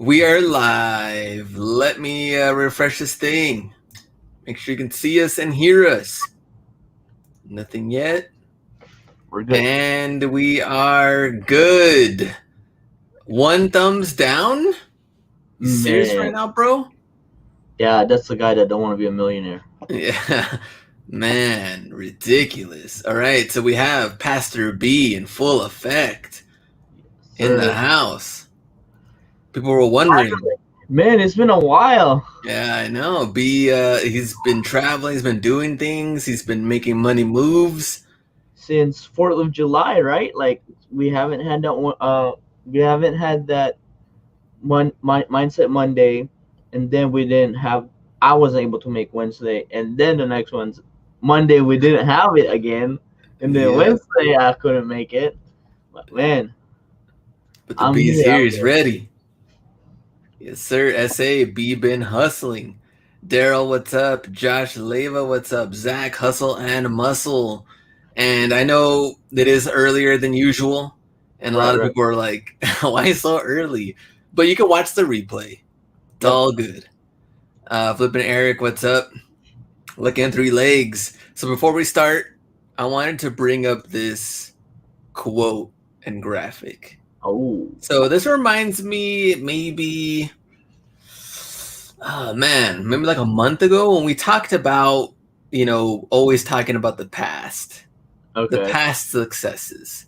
We are live. Let me refresh this thing. Make sure you can see us and hear us. Nothing yet. We're good. And we are good. One thumbs down? You serious right now, bro? Yeah, that's the guy that don't want to be a millionaire. Yeah. Man, ridiculous. All right, so we have Pastor B in full effect in the house. People were wondering. Man, it's been a while. Yeah, I know. B, he's been traveling. He's been doing things. He's been making money moves Since 4th of July, right? Like we haven't had that. We haven't had that mindset Monday, and then we didn't have. I wasn't able to make Wednesday, and then the next one's Monday. We didn't have it again, and then Wednesday I couldn't make it. But man, but the B's here. He's ready. Yes, sir. SA B been hustling. Daryl, what's up? Josh Leva, what's up? Zach, hustle and muscle. And I know it is earlier than usual, and a lot of people are like, "Why so early?" But you can watch the replay. It's all good. Flipping Eric, what's up? Looking 3 legs. So before we start, I wanted to bring up this quote and graphic. Oh. So this reminds me maybe like a month ago when we talked about, always talking about the past. Okay. The past successes.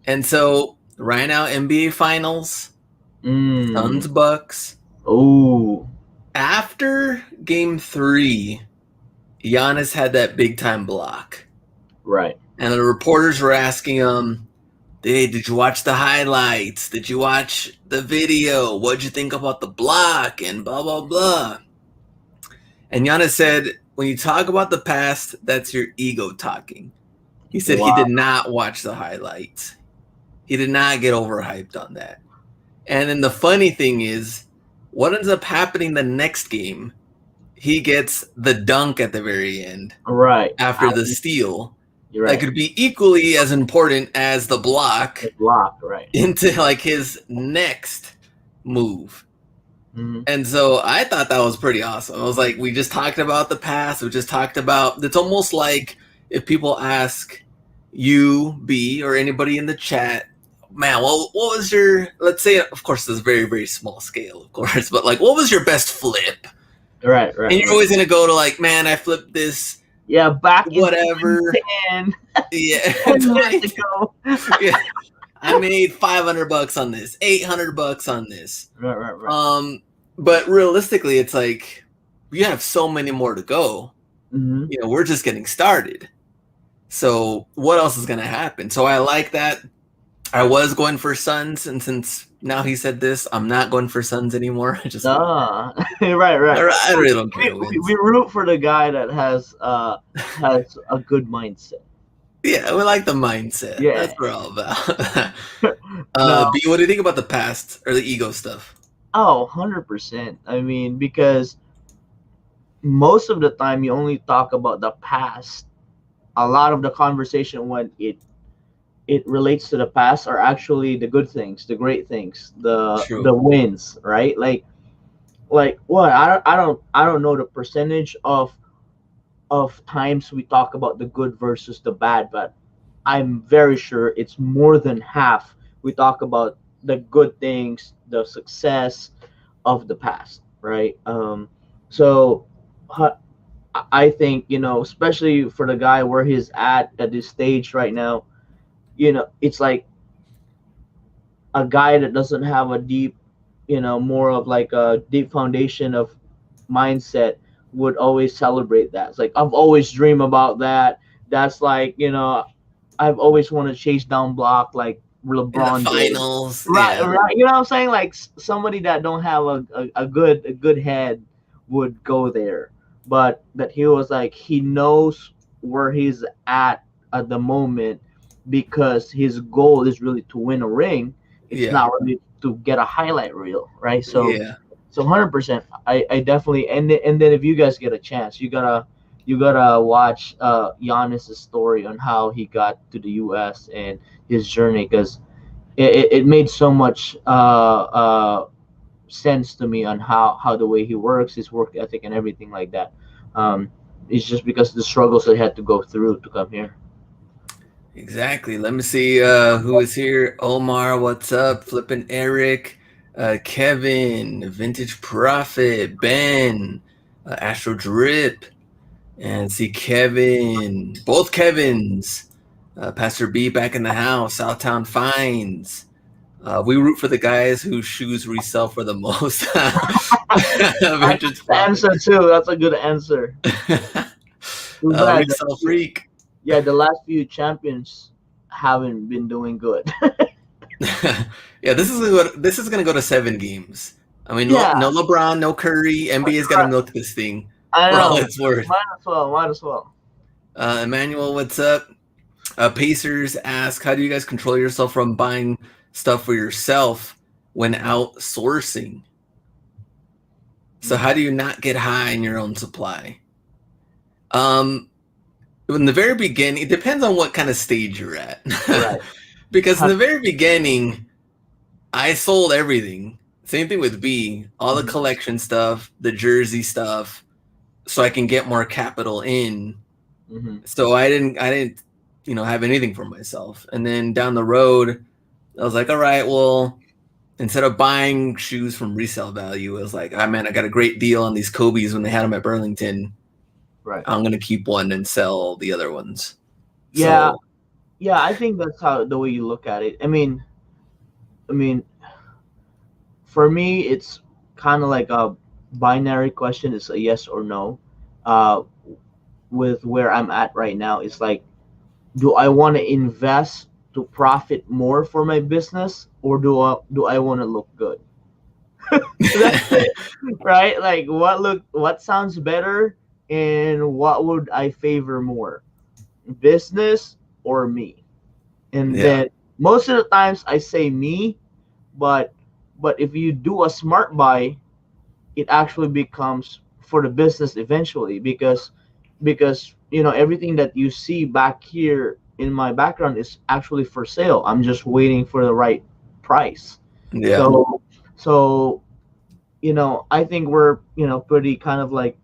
And so right now, NBA Finals, Suns Bucks. Oh. After Game 3, Giannis had that big time block. Right. And the reporters were asking him, "Hey, did you watch the highlights? Did you watch the video? What'd you think about the block?" And blah, blah, blah. And Giannis said, when you talk about the past, that's your ego talking. He said he did not watch the highlights. He did not get overhyped on that. And then the funny thing is, what ends up happening the next game, he gets the dunk at the very end. Right. After the steal. You're right. That could be equally as important as the block. The block, right. Into like his next move. Mm-hmm. And so I thought that was pretty awesome. I was like, we just talked about the past. We just talked about, it's almost like if people ask you, B, or anybody in the chat, man, what was your, let's say, of course, this is very, very small scale, of course, but like, what was your best flip? Right. And you're always going to go to like, man, I flipped this. Yeah, back whatever. In 10. Yeah. Yeah. I made $500 on this, $800 on this. Right. But realistically, it's like you have so many more to go. Mm-hmm. We're just getting started. So what else is going to happen? So I like that. I was going for Suns, and since now he said this, I'm not going for Suns anymore. Right. I really don't care. We root for the guy that has a good mindset. Yeah, we like the mindset. Yeah. That's what we're all about. B, what do you think about the past or the ego stuff? Oh, 100%. I mean, because most of the time you only talk about the past. A lot of the conversation when it relates to the past are actually the good things, the great things, the wins, right? Like what? I don't know the percentage of times we talk about the good versus the bad, but I'm very sure it's more than half we talk about the good things, the success of the past, right? So I think, especially for the guy where he's at this stage right now, it's like a guy that doesn't have a deep, more of like a deep foundation of mindset would always celebrate that. It's like, I've always dreamed about that. That's like, I've always wanted to chase down block like LeBron finals. Right. You know what I'm saying? Like somebody that don't have a good head would go there. But he was like, he knows where he's at the moment because his goal is really to win a ring. It's not really to get a highlight reel, right? So so 100%. I definitely and then if you guys get a chance, you gotta watch Giannis's story on how he got to the U.S. and his journey, because it made so much sense to me on how the way he works, his work ethic, and everything like that. Um, it's just because the struggles I had to go through to come here. Exactly. Let me see who is here. Omar, what's up? Flippin' Eric, Kevin, Vintage Prophet, Ben, Astro Drip, and see Kevin, both Kevins. Pastor B back in the house. Southtown Finds. We root for the guys whose shoes resell for the most. That's Vintage the Prophet. answer too. That's a good answer. Too bad. Resell freak. Yeah, the last few champions haven't been doing good. Yeah, this is gonna go to 7 games. I mean, Yeah, no LeBron, no Curry. NBA's got to correct. milk this thing I for all know. it's worth. Might as well. Might as well. Emmanuel, what's up? Pacers ask, how do you guys control yourself from buying stuff for yourself when outsourcing? So how do you not get high in your own supply? In the very beginning, it depends on what kind of stage you're at. Right. Because in the very beginning, I sold everything. Same thing with B, all the collection stuff, the jersey stuff, so I can get more capital in. Mm-hmm. So I didn't, have anything for myself. And then down the road, I was like, all right, well, instead of buying shoes from resale value, I was like, I got a great deal on these Kobe's when they had them at Burlington. Right. I'm gonna keep one and sell the other ones. Yeah. So Yeah, I think that's how the way you look at it. I mean, for me, it's kind of like a binary question. It's a yes or no. Uh, with where I'm at right now, it's like, do I want to invest to profit more for my business, or do I want to look good? That's it, right? Like, what sounds better, and what would I favor more, business or me? And yeah, then most of the times I say me, but if you do a smart buy, it actually becomes for the business eventually, because everything that you see back here in my background is actually for sale. I'm just waiting for the right price. yeah, So I think we're pretty kind of like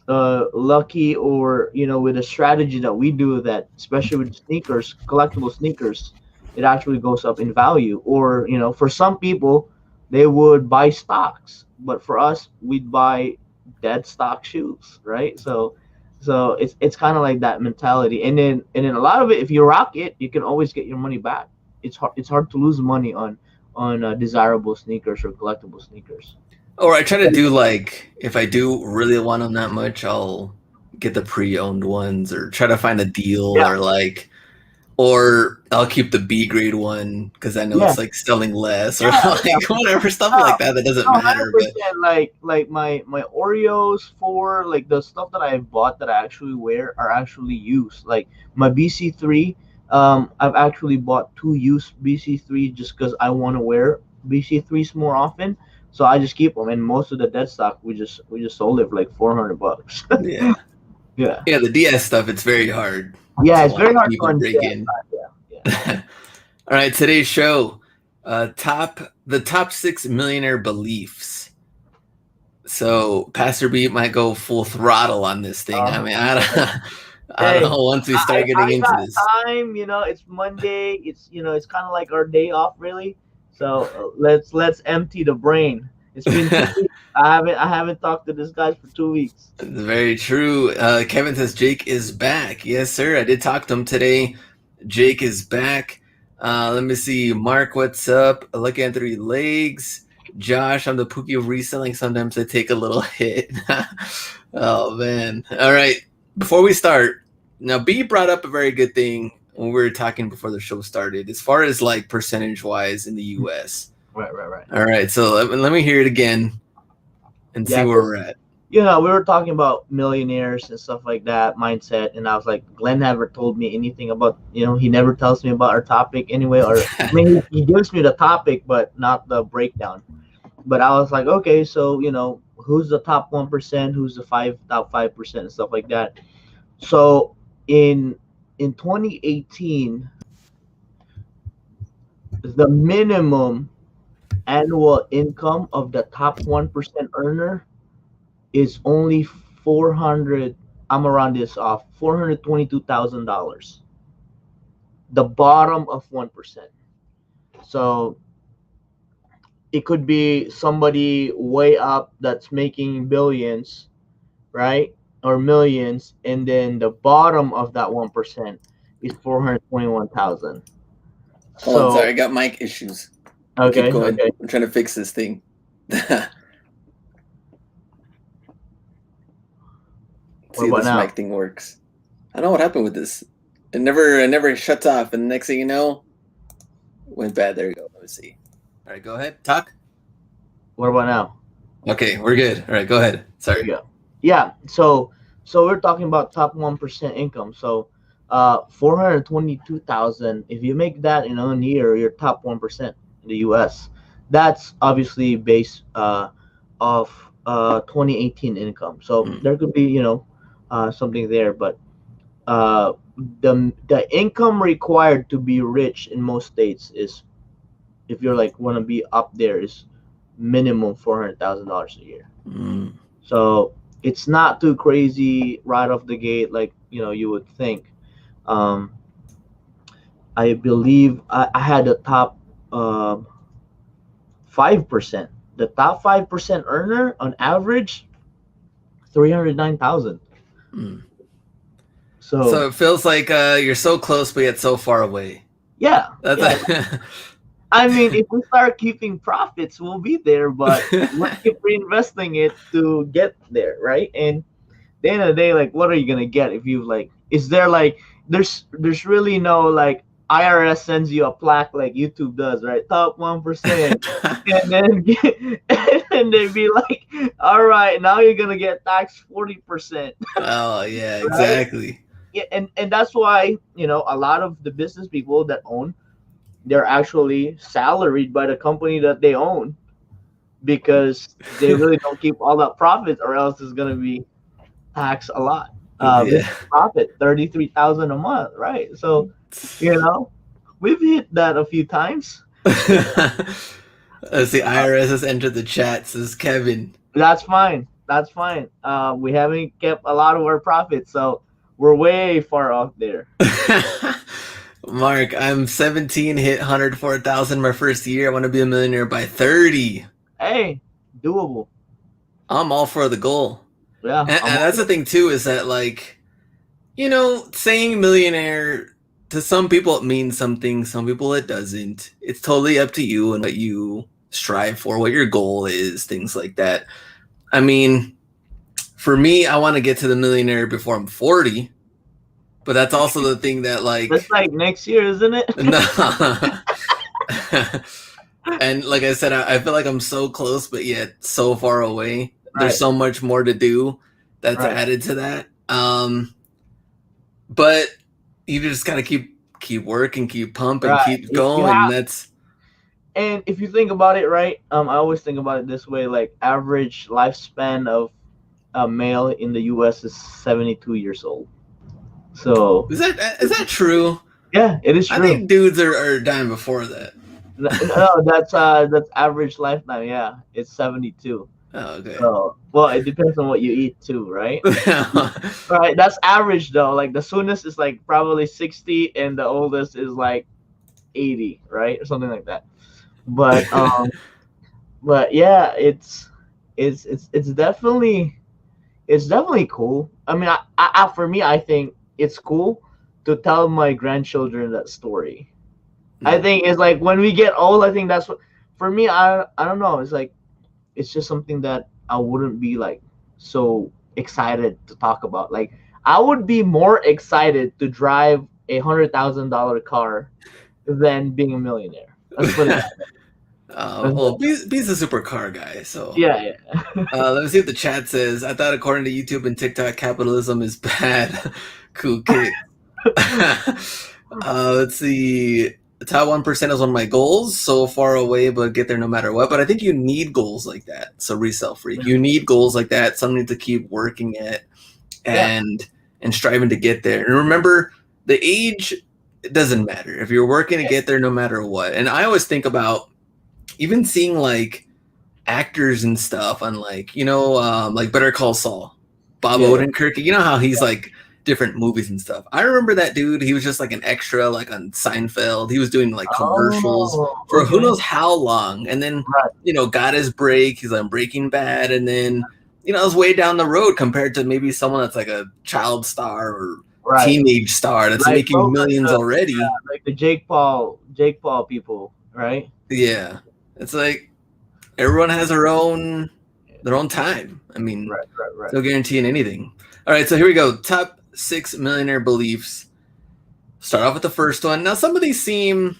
lucky, or with a strategy that we do, that especially with sneakers, collectible sneakers, it actually goes up in value. Or for some people, they would buy stocks, but for us, we'd buy dead stock shoes, right? So it's kind of like that mentality. And then a lot of it, if you rock it, you can always get your money back. It's hard to lose money on desirable sneakers or collectible sneakers. or I try to do, like, if I do really want them that much, I'll get the pre-owned ones or try to find a deal, Yeah, or I'll keep the B grade one because I know yeah, it's like selling less, or yeah. like whatever stuff No, like that that doesn't no, matter. But 100%. Like my Oreos, for like the stuff that I bought that I actually wear are actually used. Like my BC3, I've actually bought two used BC3 just because I want to wear BC3s more often. So I just keep them, and most of the dead stock we just sold it for like $400. yeah, Yeah, yeah, the DS stuff, it's very hard yeah, to it's very hard keep to and break understand. in. Yeah, yeah. All right, today's show, the top 6 millionaire beliefs. So Pastor B might go full throttle on this thing. I Uh, mean, I don't, I don't hey, know once we I start getting I into got this. time. It's Monday. It's kind of like our day off, really. So let's empty the brain. It's been 2 weeks. I haven't talked to this guy for 2 weeks. Very true. Kevin says Jake is back. Yes, sir. I did talk to him today. Jake is back. Let me see. Mark, what's up? Lucky Anthony Legs. Josh, I'm the Pookie of reselling. Sometimes I take a little hit. Oh, man. All right. Before we start, now B brought up a very good thing when we were talking before the show started, as far as like percentage wise in the US. Right, right, right. All right. So let me hear it again and see Yeah, where 'cause we're at. we were talking about millionaires and stuff like that, mindset, and I was like, Glenn never told me anything about. He never tells me about our topic anyway. Or I mean, he gives me the topic, but not the breakdown. But I was like, okay, so who's the top 1%, who's the top 5%, and stuff like that. So in 2018, the minimum annual income of the top 1% earner is only 400. I'm gonna round this off. $422,000. The bottom of 1%. So it could be somebody way up that's making billions, right? Or millions, and then the bottom of that 1% is 421,000. Hold on, sorry, So I got mic issues. Keep okay, going. okay. I'm trying to fix this thing. What See if about this now? mic thing works. I don't know what happened with this. It never shuts off, and the next thing you know, went bad. There you go. Let me see. All right, go ahead. Talk. What about now? Okay, we're good. All right, go ahead. There Sorry. you go. Yeah. So we're talking about top 1% income. So 422,000. If you make that in a year, you're top 1% in the U.S. That's obviously based of 2018 income. So Mm. there could be something there, but uh, the income required to be rich in most states is, if you're like want to be up there, is minimum $400,000 a year. Mm. So it's not too crazy right off the gate, like you would think. Um, I believe I had the top 5%. The top 5% earner on average 309,000. Mm. So So it feels like you're so close, but yet so far away. yeah, That's yeah. a I mean, if we start keeping profits, we'll be there, but we'll keep reinvesting it to get there, right? And the end of the day, like, what are you gonna get if you like? Is there like there's really no like IRS sends you a plaque like YouTube does, right? Top 1%, and then and they'd be like, all right, now you're gonna get taxed 40%, Oh yeah, right? exactly. Yeah, and that's why a lot of the business people that own, they're actually salaried by the company that they own because they really don't keep all that profit, or else it's gonna be tax a lot. Yeah. Business profit 33,000 a month, right? So we've hit that a few times. Let's see. IRS has entered the chat. Says Kevin. That's fine. That's fine. We haven't kept a lot of our profits, so we're way far off there. Mark, I'm 17, hit 104,000 my first year. I want to be a millionaire by 30. Hey, doable. I'm all for the goal. Yeah, And, I'm and that's all. the thing too, is that like, saying millionaire, to some people it means something, some people it doesn't. It's totally up to you and what you strive for, what your goal is, things like that. I mean, for me, I want to get to the millionaire before I'm 40, but that's also the thing that That's like like next year, isn't it? no. And like I said, I feel like I'm so close, but yet so far away. There's Right, so much more to do that's right, added to that. But you just gotta keep working, keep pumping, right. keep You going. have, That's and if you think about it, right? I always think about it this way: like average lifespan of a male in the U.S. is 72 years old. So is that true? yeah, it is I true. think dudes are dying before that. No, that's average lifetime. Yeah, it's 72. Oh, okay. So well, it depends on what you eat too, right? Right, that's average though. Like the soonest is like probably 60, and the oldest is like 80, right, or something like that. But yeah, it's definitely cool. I mean, for me, I think it's cool to tell my grandchildren that story. I think it's like when we get old, I think that's what, for me, I don't know. It's like it's just something that I wouldn't be like so excited to talk about. Like I would be more excited to drive $100,000 car than being a millionaire. Let's put it that way. Well, B's a super car guy, so Yeah, yeah. let me see what the chat says. I thought according to YouTube and TikTok, capitalism is bad. Cool kick. Let's see. The top 1% is one of my goals. So far away, but get there no matter what. But I think you need goals like that. So resell freak, you need goals like that. Something to keep working at Yeah. and striving to get there. And remember, the age, it doesn't matter if you're working to get there no matter what. And I always think about even seeing like actors and stuff on like like Better Call Saul, Bob Yeah. Odenkirk. You know how he's like different movies and stuff. I remember that dude. He was just like an extra, like on Seinfeld. He was doing like commercials Oh, for who okay. knows how long, and then Right. got his break. He's on Breaking Bad, and then it was way down the road compared to maybe someone that's like a child star or Right. teenage star that's Like making bro, millions already. like the Jake Paul people, right? Yeah, it's like everyone has their own time. I mean, Right, right, right. no guaranteeing anything. All right, so here we go. Top 6 millionaire beliefs. Start off with the first one. Now, some of these seem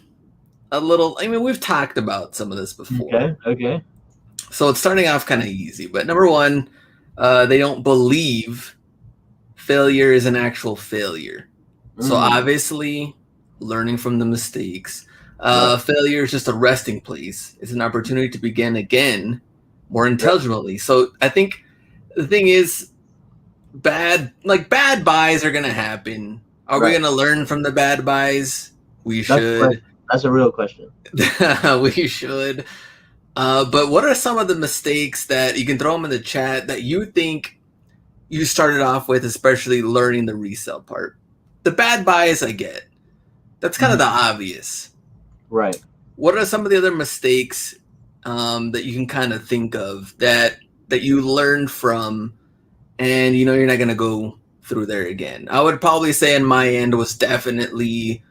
a little. I mean, we've talked about some of this before, Okay, okay. so it's starting off kind of easy. But number one, they don't believe failure is an actual failure. So Mm, obviously, learning from the mistakes. right, Failure is just a resting place. It's an opportunity to begin again more right, intelligently. So I think the thing is, bad buys are gonna happen. Are we right. gonna learn from the bad buys? We That's the should. question. That's a real question. We should. But what are some of the mistakes that you can throw them in the chat that you think you started off with, especially learning the resale part? The bad buys I get. That's kind of Mhm. the obvious. Right. What are some of the other mistakes that you can kind of think of that you learned from, and you're not going to go through there again? I would probably say on my end was definitely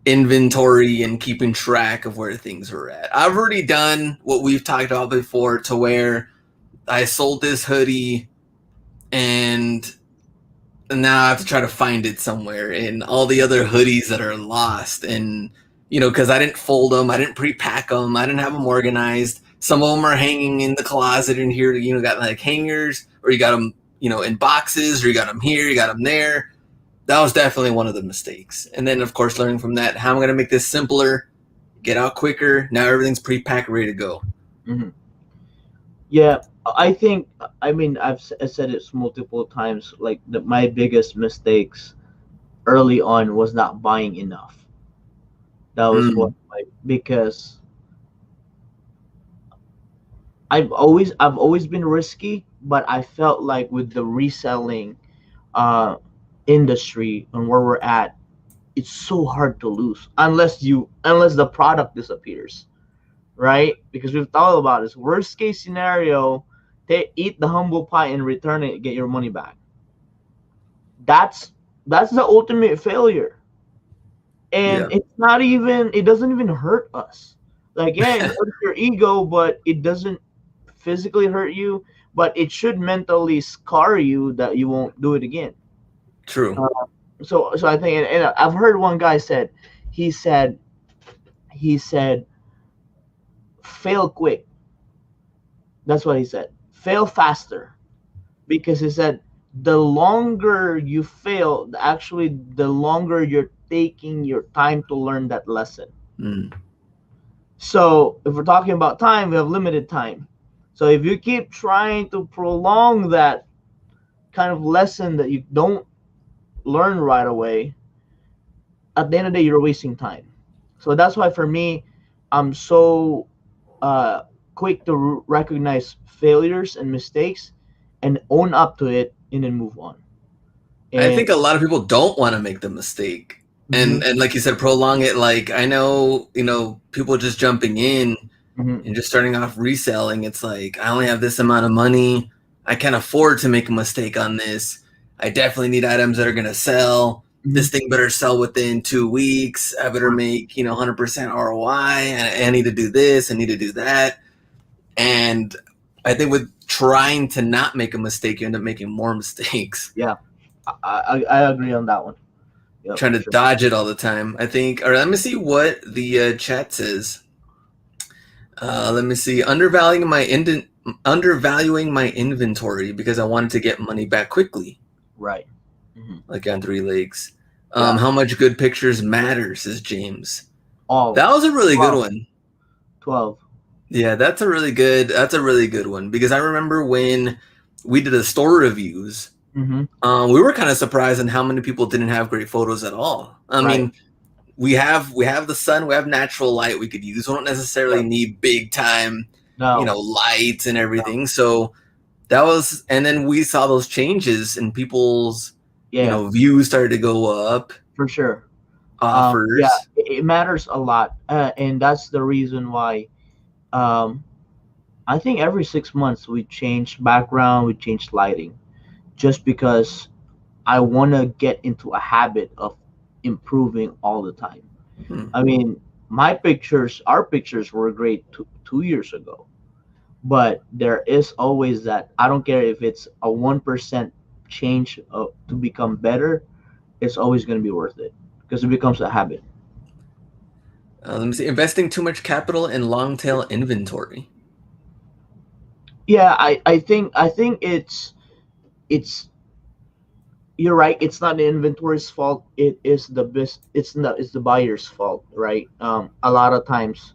inventory and keeping track of where things were at. I've already done what we've talked about before, to where I sold this hoodie and now I have to try to find it somewhere, and all the other hoodies that are lost, and because I didn't fold them, I didn't pre-pack them, I didn't have them organized. Some of them are hanging in the closet in here. Got like hangers, or you got them, in boxes, or you got them here, you got them there. That was definitely one of the mistakes. And then, of course, learning from that, how am I going to make this simpler, get out quicker? Now everything's pre-packed, ready to go. Hmm. Yeah, I think. I mean, I said it multiple times. Like my biggest mistakes early on was not buying enough. That was what, Mm, like, because I've always been risky, but I felt like with the reselling uh industry and where we're at, it's so hard to lose unless the product disappears, right? Because we've thought about this. Worst case scenario, they eat the humble pie and return it, get your money back. That's that's the ultimate failure. And yeah, it doesn't even hurt us. Like, yeah, it hurts your ego, but it doesn't physically hurt you, but it should mentally scar you that you won't do it again. true. Uh, so I think, and I've heard one guy said, he said, he said, fail quick. That's what he said. Fail faster, because he said the longer you fail, actually, the longer you're taking your time to learn that lesson. Mm. So if we're talking about time, we have limited time. So if you keep trying to prolong that kind of lesson that you don't learn right away, at the end of the day, you're wasting time. So that's why for me, I'm so uh, quick to recognize failures and mistakes and own up to it and then move on. I And think a lot of people don't want to make the mistake. mm-hmm, And like you said, prolong it. Like, I know, people just jumping in mm-hmm, and just starting off reselling. It's like, I only have this amount of money. I can't afford to make a mistake on this. I definitely need items that are going to sell. mm-hmm, This thing better sell within 2 weeks. I better make, 100% ROI. And I need to do this. I need to do that. And I think with trying to not make a mistake, you end up making more mistakes. yeah, I agree on that one. Yeah, Trying for to sure. dodge it all the time. I think. All right, let me see what the chat says. Let me see. Undervaluing my inventory because I wanted to get money back quickly, Right. Mm-hmm. like on three legs. Yeah. How much good pictures matter, says James. All That was a really good 12. one. 12. Yeah, that's a really good one, because I remember when we did the store reviews, Mm-hmm. we were kind of surprised on how many people didn't have great photos at all. I Right. mean, we have the sun, we have natural light we could use. We don't necessarily need big time, No, lights and no. everything. So that was, and then we saw those changes and people's, Yeah, views started to go up, for sure. Yeah, offers. it matters a lot, and that's the reason why. Um, I think every 6 months we change background, we change lighting, just because I want to get into a habit of improving all the time. Hmm. I mean, our pictures were great 2 years ago, but there is always that. I don't care if it's a 1% change to become better. It's always going to be worth it because it becomes a habit. Let me see. Investing too much capital in long tail inventory. Yeah, I think it's you're right. It's not the inventory's fault. It is the it's the buyer's fault, right? A lot of times,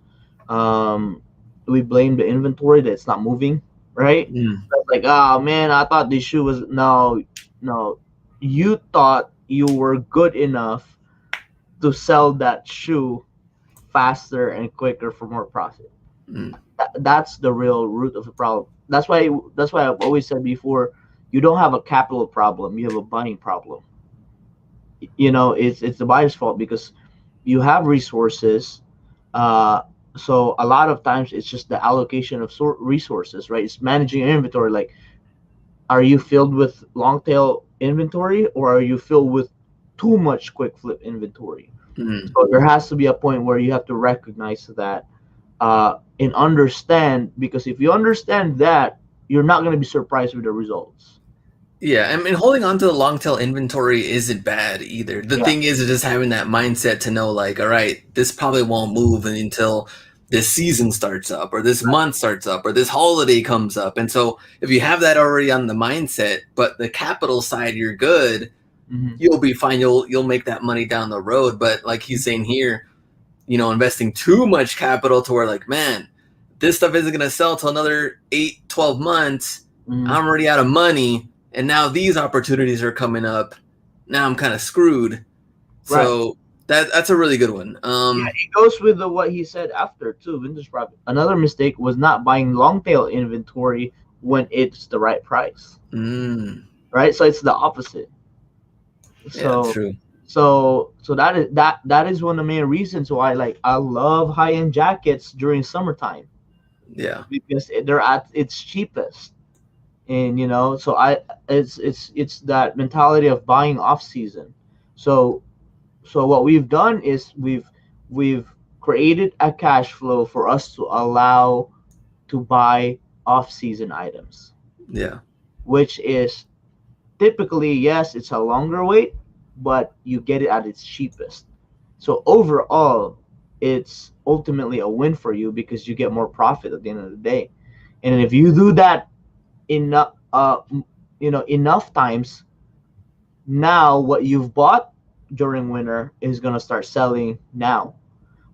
um, we blame the inventory that it's not moving, right? Mm, It's like, oh man, I thought this shoe was no, no. You thought you were good enough to sell that shoe faster and quicker for more profit. mm. That's the real root of the problem. That's why I've always said before, you don't have a capital problem, you have a buying problem. It's the buyer's fault because you have resources. Uh so a lot of times it's just the allocation of resources, right? It's managing your inventory. Like, are you filled with long tail inventory, or are you filled with too much quick flip inventory? Mm. So there has to be a point where you have to recognize that, and understand, because if you understand that, you're not going to be surprised with the results. Yeah, I mean, holding on to the long tail inventory isn't bad either. The Yeah. thing is just having that mindset to know, like, all right, this probably won't move until this season starts up, or this month starts up, or this holiday comes up. And so, if you have that already on the mindset, but the capital side, you're good, Hmm. you'll be fine. You'll make that money down the road. But like he's saying here, investing too much capital to where, like, man, this stuff isn't going to sell till another 8-12 months. Hmm. I'm already out of money, and now these opportunities are coming up. Now I'm kind of screwed. Right. So that's a really good one. Yeah, it goes with what he said after too. Vintage profit. Another mistake was not buying long tail inventory when it's the right price. mm, Right. So it's the opposite. yeah, So true. so that is one of the main reasons why, like, I love high end jackets during summertime, Yeah. because they're at its cheapest. And so it's that mentality of buying off season. So so what we've done is we've created a cash flow for us to allow to buy off season items, Yeah. which is typically, yes, it's a longer wait, but you get it at its cheapest. So overall, it's ultimately a win for you because you get more profit at the end of the day. And if you do that enough, enough times, now what you've bought during winter is gonna start selling now.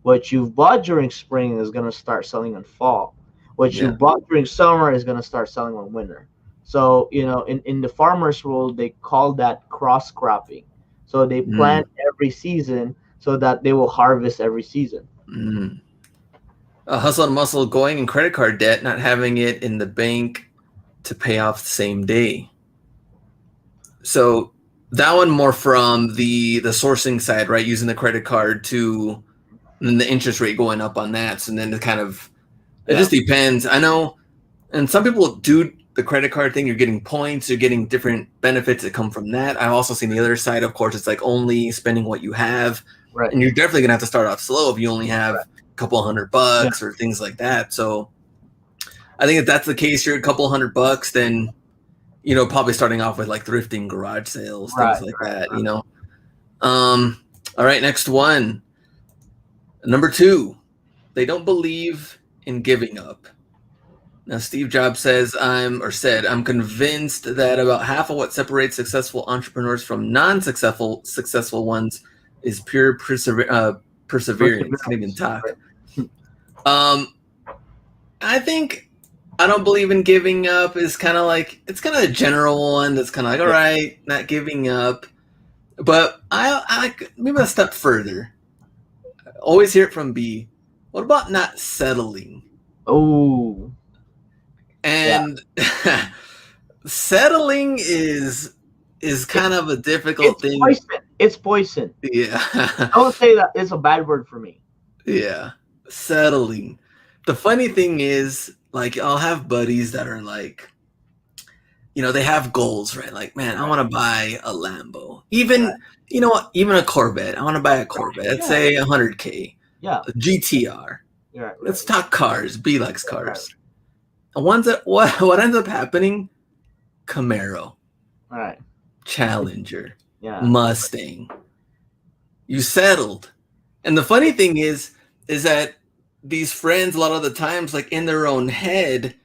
What you've bought during spring is gonna start selling in fall. What you Yeah. bought during summer is gonna start selling in winter. So in the farmers world, they call that cross cropping. So they Mm, plant every season so that they will harvest every season. mm. Hustle and muscle, going in credit card debt, not having it in the bank to pay off the same day. So that one more from the sourcing side, right? Using the credit card to, and then the interest rate going up on that. So then it Yeah. just depends. I know, and some people do the credit card thing. You're getting points, you're getting different benefits that come from that. I've also seen the other side. Of course, it's like only spending what you have, Right. and you're definitely gonna have to start off slow if you only have Right. a couple hundred Yeah. bucks or things like that. So I think if that's the case, you're a couple $100, then probably starting off with like thrifting, garage sales, things Right. like Right. that. All right, next one. Number 2, they don't believe in giving up. Now, Steve Jobs said, I'm convinced that about half of what separates successful entrepreneurs from non-successful ones is pure perseverance. Can't even Perseverance. talk. Right. Um, I think I don't believe in giving up is kind of like, it's kind of a general one that's kind of like, all Yeah. right, not giving up. But I maybe a step further. Always hear it from B. What about not settling? Oh, yeah. And settling is It, kind of a difficult it's thing. poison. It's poison. Yeah. Don't say that. It's a bad word for me. Yeah. Settling. The funny thing is, like, I'll have buddies that are like, they have goals, right? Like, man, I Right. want to buy a Lambo. Right. Even, you know what? Even a Corvette. I want to buy a Right. Corvette. Let's Yeah. say 100K, Yeah. a GTR. Right. Right. Let's talk cars. B likes Right. cars. The ones that what ends up happening? Camaro, Right. Challenger, Yeah. Mustang. You settled. And the funny thing is that these friends a lot of the times, like in their own head,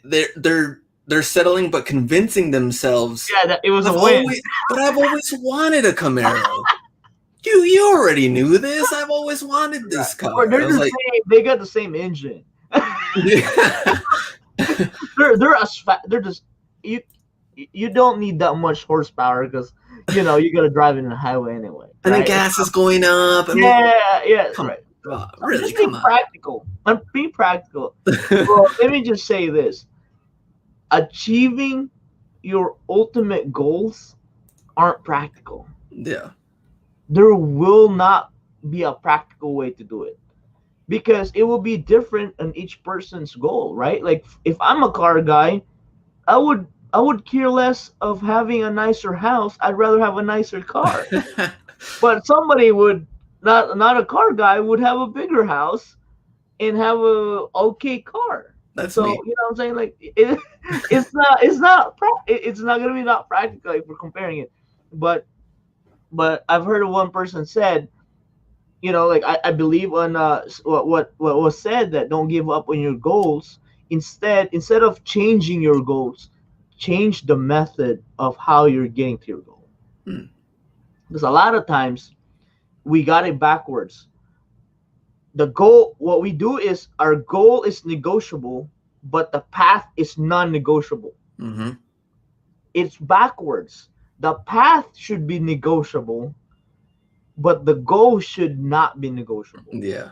they're settling but convincing themselves, Yeah. It was a I've win. always but I've always wanted a Camaro. You already knew this. I've always wanted Right. this Or car. I they're was the like, same. They got the same engine. yeah. They're as fat. They're just you. You don't need that much horsepower because you got to drive it in the highway anyway, And then right? gas is going up. I mean, Yeah. Yeah. come Right. on, I'm really, just being come on. practical. I'm being practical. Well, let me just say this: achieving your ultimate goals aren't practical. Yeah. There will not be a practical way to do it because it will be different in each person's goal, right? Like if I'm a car guy, I would care less of having a nicer house. I'd rather have a nicer car. But somebody would not a car guy would have a bigger house and have a okay car. That's So me. you know what I'm saying? Like it's not gonna be not practical if we're comparing it. But I've heard of one person said, like I believe on what was said, that don't give up on your goals. Instead of changing your goals, change the method of how you're getting to your goal. Hmm. Because a lot of times we got it backwards. The goal, what we do is our goal is negotiable, but the path is non-negotiable. Mm-hmm. It's backwards. The path should be negotiable, but the goal should not be negotiable, Yeah.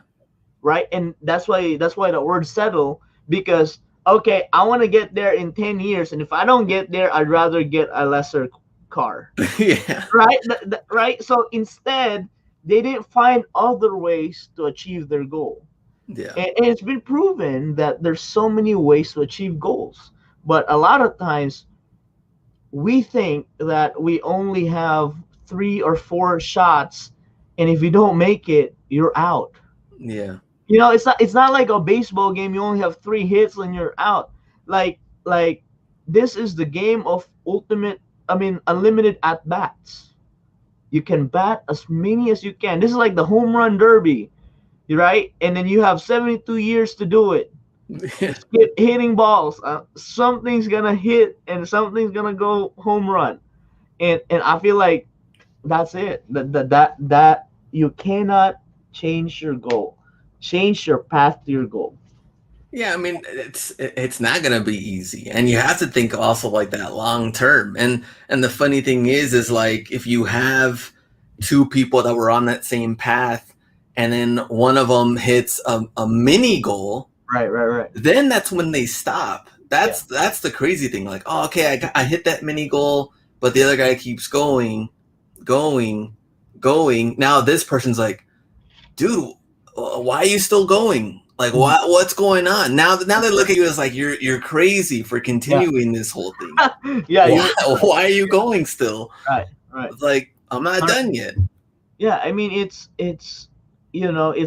right? And that's why the word settle, because okay, I want to get there in 10 years, and if I don't get there, I'd rather get a lesser car. Yeah. Right? Right? So instead, they didn't find other ways to achieve their goal. Yeah. And it's been proven that there's so many ways to achieve goals. But a lot of times we think that we only have 3 or 4 shots, and if you don't make it, you're out. Yeah. It's not like a baseball game, you only have 3 hits and you're out. Like this is the game of unlimited at bats. You can bat as many as you can. This is like the home run derby, right? And then you have 72 years to do it. Yeah. Just keep hitting balls. Something's gonna hit and something's gonna go home run. And I feel like that's it. That you cannot change your goal. Change your path to your goal. Yeah, I mean, it's not gonna be easy, and you have to think also like that long term. And the funny thing is like if you have two people that were on that same path, and then one of them hits a mini goal, Right. then that's when they stop. That's the crazy thing. Like, oh, okay, I hit that mini goal, but the other guy keeps going. Now this person's like, dude, why are you still going? Like, what's going on? Now they look at you as like you're crazy for continuing this whole thing. Yeah. Why are you going still? Right. It's like, I'm not done yet. Yeah, I mean it's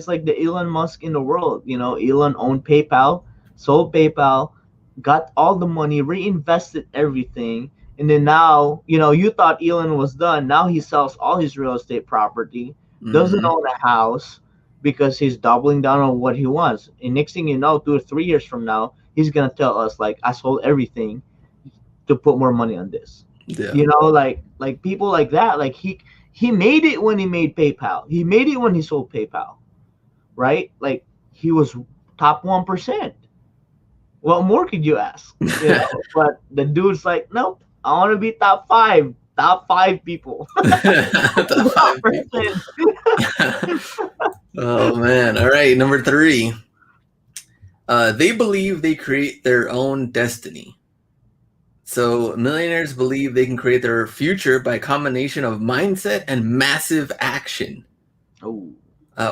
like the Elon Musk in the world. Elon owned PayPal, sold PayPal, got all the money, reinvested everything, and then now you thought Elon was done. Now he sells all his real estate property, doesn't Mm-hmm. own a house because he's doubling down on what he wants. And next thing you know, 2 or 3 years from now, he's gonna tell us like, I sold everything to put more money on this. Yeah. Like people like that, like he made it when he made PayPal. He made it when he sold PayPal, right? Like he was top 1%. What more could you ask? But the dude's like, nope, I want to be top five people. The 5 people. Oh man! All right, number 3. They believe they create their own destiny. So millionaires believe they can create their future by a combination of mindset and massive action. Oh,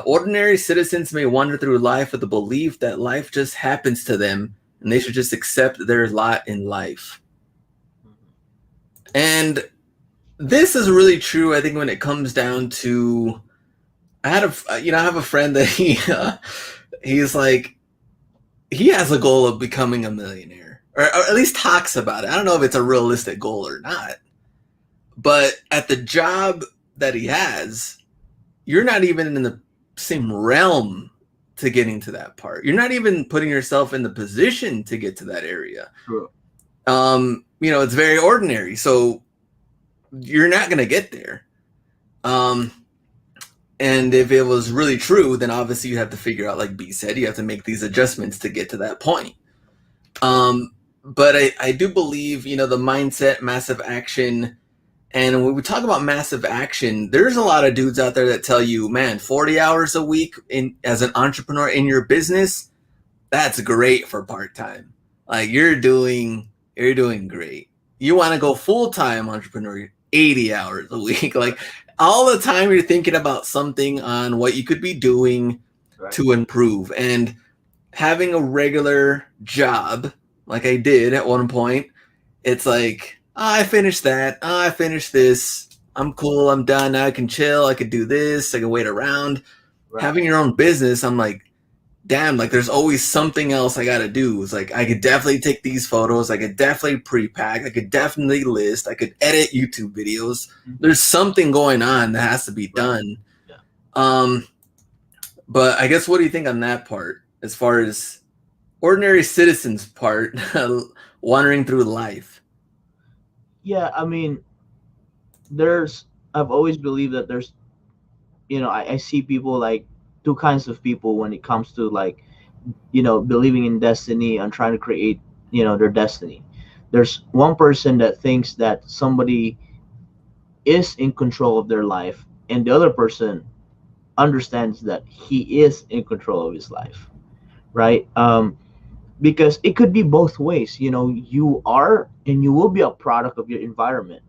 Ordinary citizens may wander through life with the belief that life just happens to them and they should just accept their lot in life. And this is really true, I think, when it comes down to. I have a friend that he's like, he has a goal of becoming a millionaire, or at least talks about it. I don't know if it's a realistic goal or not, but at the job that he has, you're not even in the same realm to getting to that part. You're not even putting yourself in the position to get to that area. true. It's very ordinary, so you're not going to get there. And if it was really true, then obviously you have to figure out, like B said, you have to make these adjustments to get to that point. But I do believe, the mindset, massive action. And when we talk about massive action, there's a lot of dudes out there that tell you, man, 40 hours a week as an entrepreneur in your business, that's great for part-time. Like you're doing great. You want to go full-time entrepreneur, 80 hours a week. Like all the time you're thinking about something on what you could be doing to improve. And having a regular job, like I did at one point, it's like, I finished that. I finished this. I'm cool. I'm done. Now I can chill. I could do this. I can wait around. Right. Having your own business, I'm like, damn, like there's always something else I got to do. It's like, I could definitely take these photos. I could definitely pre-pack. I could definitely list. I could edit YouTube videos. There's something going on that has to be done. Yeah. But I guess, what do you think on that part, as far as ordinary citizens part, wandering through life? Yeah, I mean, I've always believed that there's, I see people like two kinds of people when it comes to like, believing in destiny and trying to create, their destiny. There's one person that thinks that somebody is in control of their life, and the other person understands that he is in control of his life, right? Because it could be both ways. You are and you will be a product of your environment.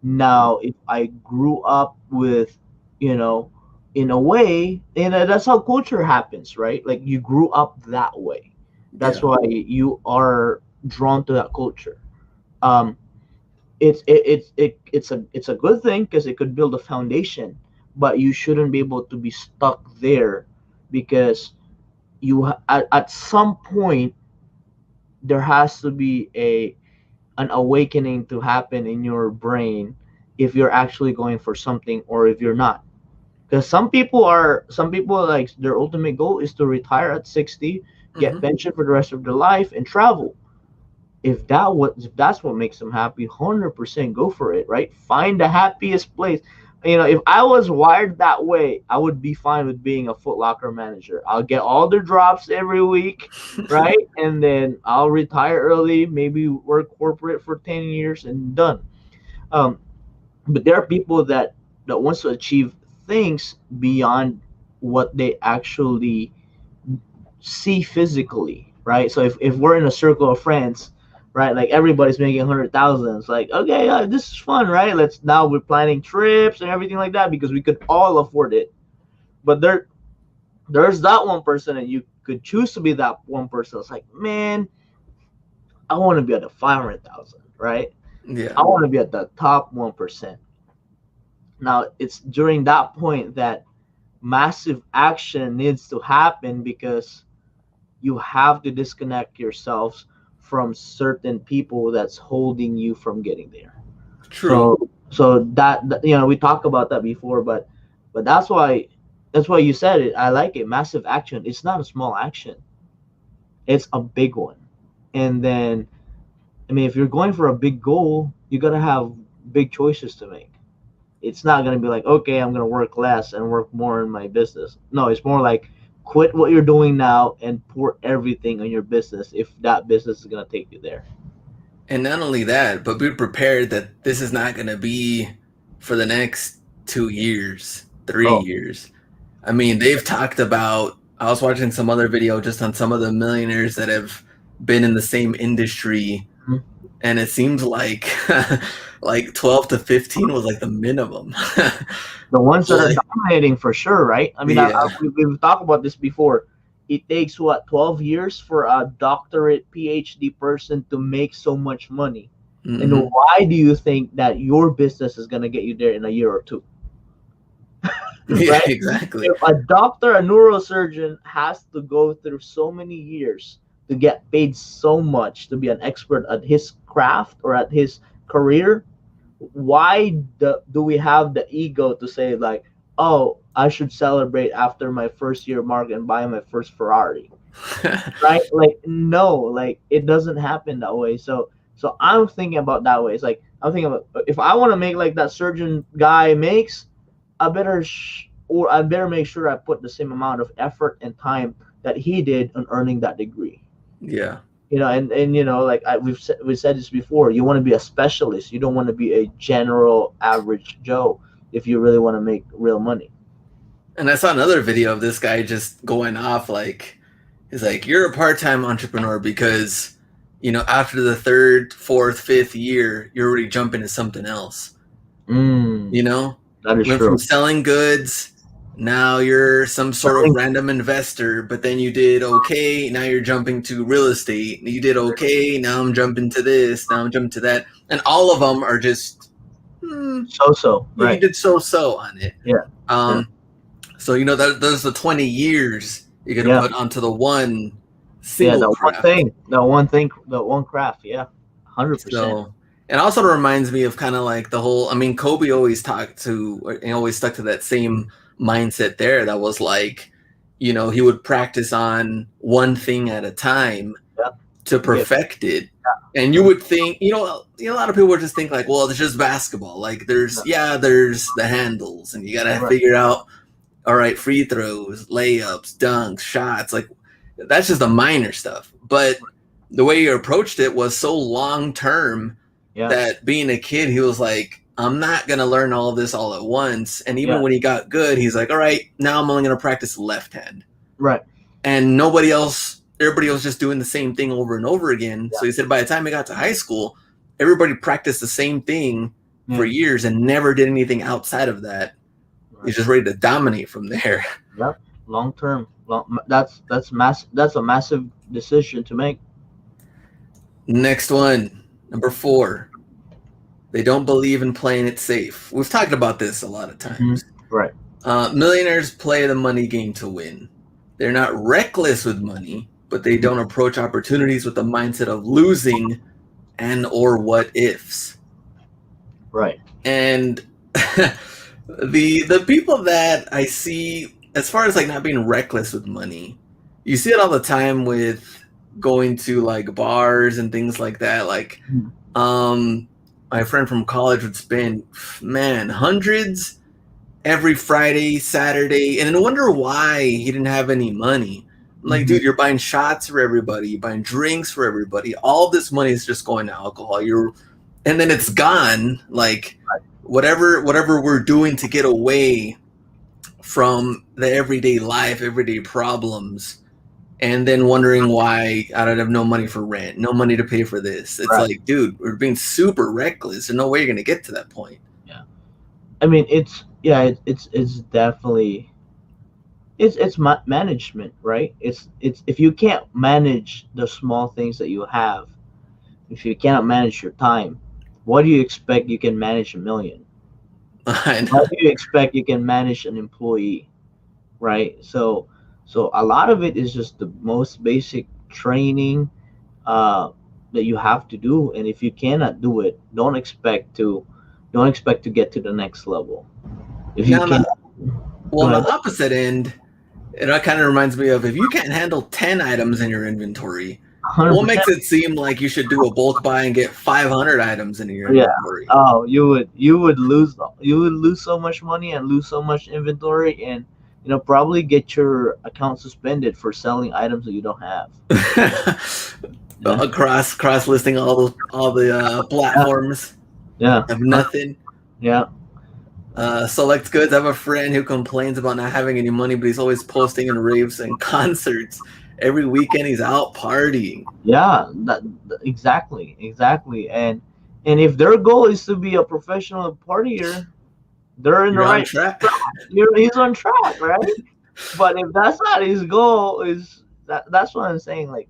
Now, if I grew up with, in a way, and that's how culture happens, right? Like you grew up that way. That's why you are drawn to that culture. Um, it's a good thing because it could build a foundation, but you shouldn't be able to be stuck there because at some point there has to be an awakening to happen in your brain if you're actually going for something or if you're not. Because some people like their ultimate goal is to retire at 60, get pension for the rest of their life and travel. If that's what makes them happy, 100% go for it, right? Find the happiest place. If I was wired that way, I would be fine with being a Foot Locker manager. I'll get all the drops every week, right? And then I'll retire early, maybe work corporate for 10 years and done. Um, but there are people that wants to achieve things beyond what they actually see physically, right? So if we're in a circle of friends, right, like everybody's making 100,000, it's like, okay, this is fun, right? We're planning trips and everything like that because we could all afford it. But there's that one person, and you could choose to be that one person. It's like, man, I want to be at the 500,000, right? Yeah. I want to be at the top 1%. Now it's during that point that massive action needs to happen because you have to disconnect yourselves from certain people that's holding you from getting there. True. So that we talked about that before, but that's why you said it. I like it. Massive action. It's not a small action. It's a big one. And then, I mean, if you're going for a big goal, you gotta have big choices to make. It's not gonna be like, okay, I'm gonna work less and work more in my business. No, it's more like quit what you're doing now and pour everything on your business if that business is gonna take you there. And not only that, but be prepared that this is not going to be for the next 2 years, 3 Oh, years. I mean, they've talked about. I was watching some other video just on some of the millionaires that have been in the same industry, and it seems like like 12 to 15 was like the minimum. The ones that are Like, dominating for sure, right? I mean, yeah. we've talked about this before. It takes what 12 years for a doctorate PhD person to make so much money. And Hmm. why do you think that your business is going to get you there in a year or two? Yeah, Right? exactly. If a doctor, a neurosurgeon has to go through so many years to get paid so much to be an expert at his craft or at his career, why do we have the ego to say like, oh, I should celebrate after my first year mark and buy my first Ferrari? Right? Like, no, like it doesn't happen that way. So I'm thinking about that way. It's like I'm thinking about if I want to make like that surgeon guy makes, I better make sure I put the same amount of effort and time that he did on earning that degree. Yeah. And like we said this before, you want to be a specialist. You don't want to be a general average Joe if you really want to make real money. And I saw another video of this guy just going off like, he's like, you're a part-time entrepreneur because, after the third, fourth, fifth year, you're already jumping to something else. Mm, You know, that is went from true. selling goods. Now you're some sort of random investor, but then you did okay. Now you're jumping to real estate. You did okay. Now I'm jumping to this. Now I'm jumping to that. And all of them are just, So you right. did so on it. Yeah. Yeah. So those the 20 years you're gonna Yeah. put onto the one Yeah. single That one craft. thing. That one thing. That one craft. Yeah. 100%. So it also reminds me of kind of like the whole. I mean, Kobe always talked to and always stuck to that same mindset there. That was like, he would practice on one thing at a time Yeah. to Yeah. perfect it. And you would think, a lot of people would just think like, well, it's just basketball. Like there's the handles, and you gotta Right. figure out, all right, free throws, layups, dunks, shots. Like that's just the minor stuff. But the way you approached it was so long term Yeah. that being a kid, he was like, I'm not going to learn all of this all at once. And even Yeah. when he got good, he's like, all right, now I'm only going to practice left hand. Right. And everybody was just doing the same thing over and over again. Yeah. So he said by the time he got to high school, everybody practiced the same thing for years and never did anything outside of that. Right. He's just ready to dominate from there. Yep. Long term. That's a massive decision to make. Next one, number 4. They don't believe in playing it safe. We've talked about this a lot of times. Mm-hmm. Right. Millionaires play the money game to win. They're not reckless with money, but they don't approach opportunities with the mindset of losing and or what ifs. Right. And the people that I see, as far as like not being reckless with money, you see it all the time with going to like bars and things like that. Like, my friend from college would spend, hundreds every Friday, Saturday, and I wonder why he didn't have any money. I'm like, dude, you're buying shots for everybody, you're buying drinks for everybody. All this money is just going to alcohol. And then it's gone. Like whatever we're doing to get away from the everyday life, everyday problems, and then wondering why I don't have no money for rent, no money to pay for this. It's like, dude, we're being super reckless. There's no way you're gonna get to that point. Yeah, I mean, it's definitely it's management, right? It's if you can't manage the small things that you have, if you cannot manage your time, what do you expect you can manage a million? I know. How do you expect you can manage an employee, right? So a lot of it is just the most basic training that you have to do, and if you cannot do it, don't expect to get to the next level. If you can, well, on the opposite end, it kind of reminds me of if you can't handle 10 items in your inventory, 100%. What makes it seem like you should do a bulk buy and get 500 items in your inventory? Oh, you would lose so much money and lose so much inventory, and probably get your account suspended for selling items that you don't have. Cross listing all the platforms. Yeah. Have nothing. Yeah. Select goods. I have a friend who complains about not having any money, but he's always posting in raves and concerts. Every weekend he's out partying. Yeah, exactly. And if their goal is to be a professional partier, they're in the You're on right track. track. He's on track, right? But if that's not his goal, is that's what I'm saying. Like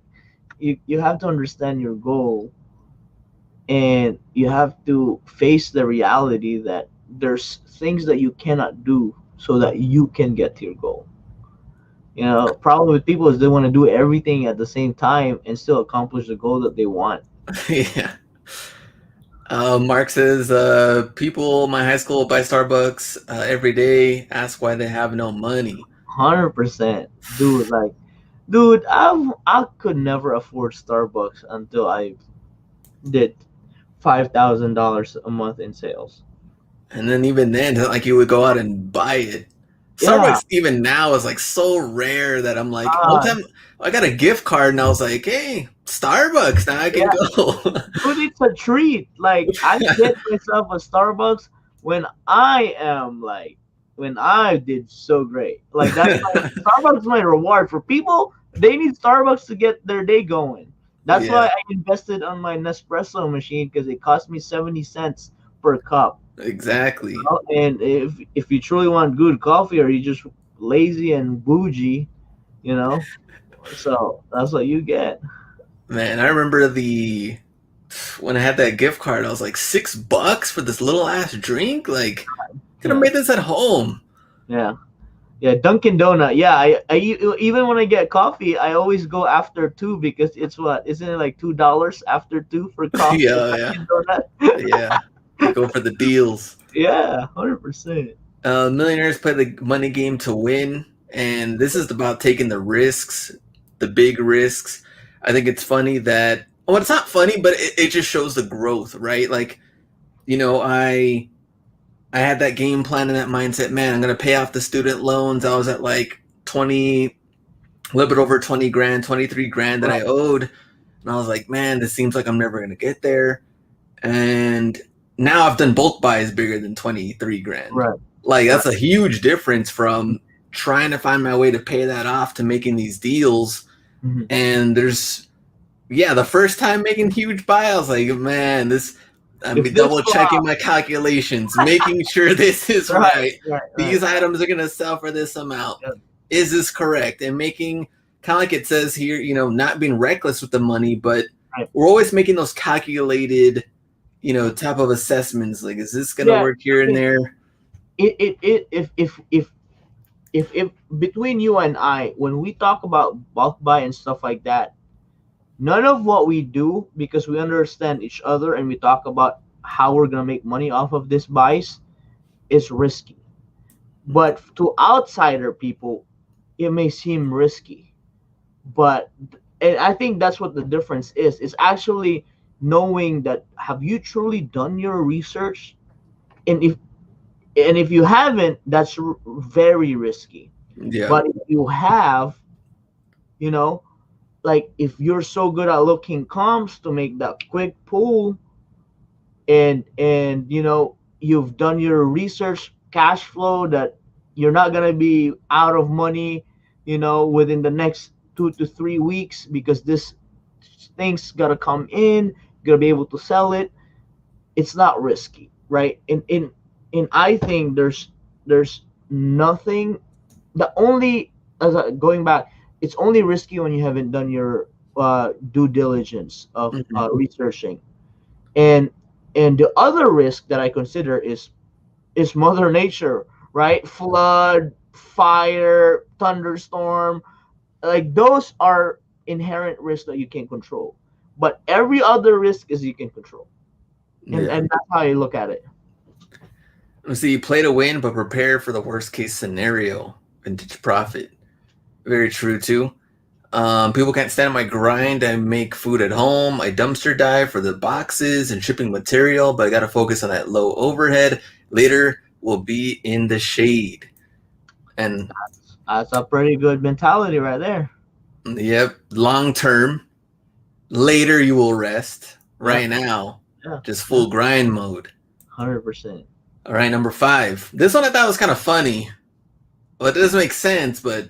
you have to understand your goal, and you have to face the reality that there's things that you cannot do so that you can get to your goal. Problem with people is they want to do everything at the same time and still accomplish the goal that they want. Yeah. Mark says, people in my high school buy Starbucks every day, ask why they have no money. 100%, dude. Like, dude, I could never afford Starbucks until I did $5,000 a month in sales. And then even then, like you would go out and buy it. Yeah, Starbucks even now is like so rare that I'm like, one uh, time I got a gift card and I was like, hey, Starbucks, now I can yeah, go. dude, it's a treat. Like, I get myself a Starbucks when I am like when I did so great. Like that's my Starbucks is my reward for people. They need Starbucks to get their day going. That's why Yeah, I invested on my Nespresso machine because it cost me 70 cents per cup. exactly. And if you truly want good coffee, or you just lazy and bougie, you know, so that's what you get. Man, I remember when I had that gift card, I was like $6 for this little ass drink. Like, could have Yeah, made this at home. yeah, yeah. Dunkin' Donut. Yeah, even when I get coffee, I always go after two because it's what isn't it like $2 after two for coffee at Yeah, yeah, Dunkin' Donut? yeah. You go for the deals. Yeah, 100%. Millionaires play the money game to win, and this is about taking the risks, the big risks. I think it's funny that, well, it's not funny, but it just shows the growth, right? Like, I had that game plan and that mindset. Man, I'm gonna pay off the student loans. I was at like 20, a little bit over 20 grand, 23 grand that I Right, owed, and I was like, man, this seems like I'm never gonna get there. And now I've done bulk buys bigger than 23 grand. right, Like right. that's a huge difference from trying to find my way to pay that off to making these deals. Mhm. And the first time making huge buy, I was like, man, I'm If this double checking flop, my calculations, making sure this is right, right. right. These items are gonna sell for this amount. Yeah, Is this correct? And making, kind of like it says here, not being reckless with the money, but right. we're always making those calculated, type of assessments. Like, is this gonna Yeah, work here I and mean, there? it if between you and I, when we talk about bulk buy and stuff like that, none of what we do, because we understand each other and we talk about how we're gonna make money off of this buys, is risky. But to outsider people, it may seem risky. But and I think that's what the difference is. It's actually knowing that have you truly done your research, and if you haven't, that's very risky. Yeah, But if you have, you know, like if you're so good at looking comps to make that quick pull, and you've done your research cash flow that you're not going to be out of money within the next 2 to 3 weeks because this thing's got to come in, you're going to be able to sell it. It's not risky, right? And I think there's nothing, the only, going back, it's only risky when you haven't done your due diligence of hmm researching. And and the other risk that I consider is mother nature, right? Flood, fire, thunderstorm, like those are inherent risks that you can control, but every other risk is you can control. and yeah. and that's how I look at it. So you play to win, but prepare for the worst case scenario. Vintage profit. Very true too. People can't stand my grind. I make food at home. I dumpster dive for the boxes and shipping material, but I got to focus on that low overhead. Later, we'll be in the shade. And That's a pretty good mentality right there. yep, long term. Later, you will rest. Yeah, Right now, yeah, just yeah. full grind mode. 100%. All right, number 5. This one I thought was kind of funny. Well, it doesn't make sense, but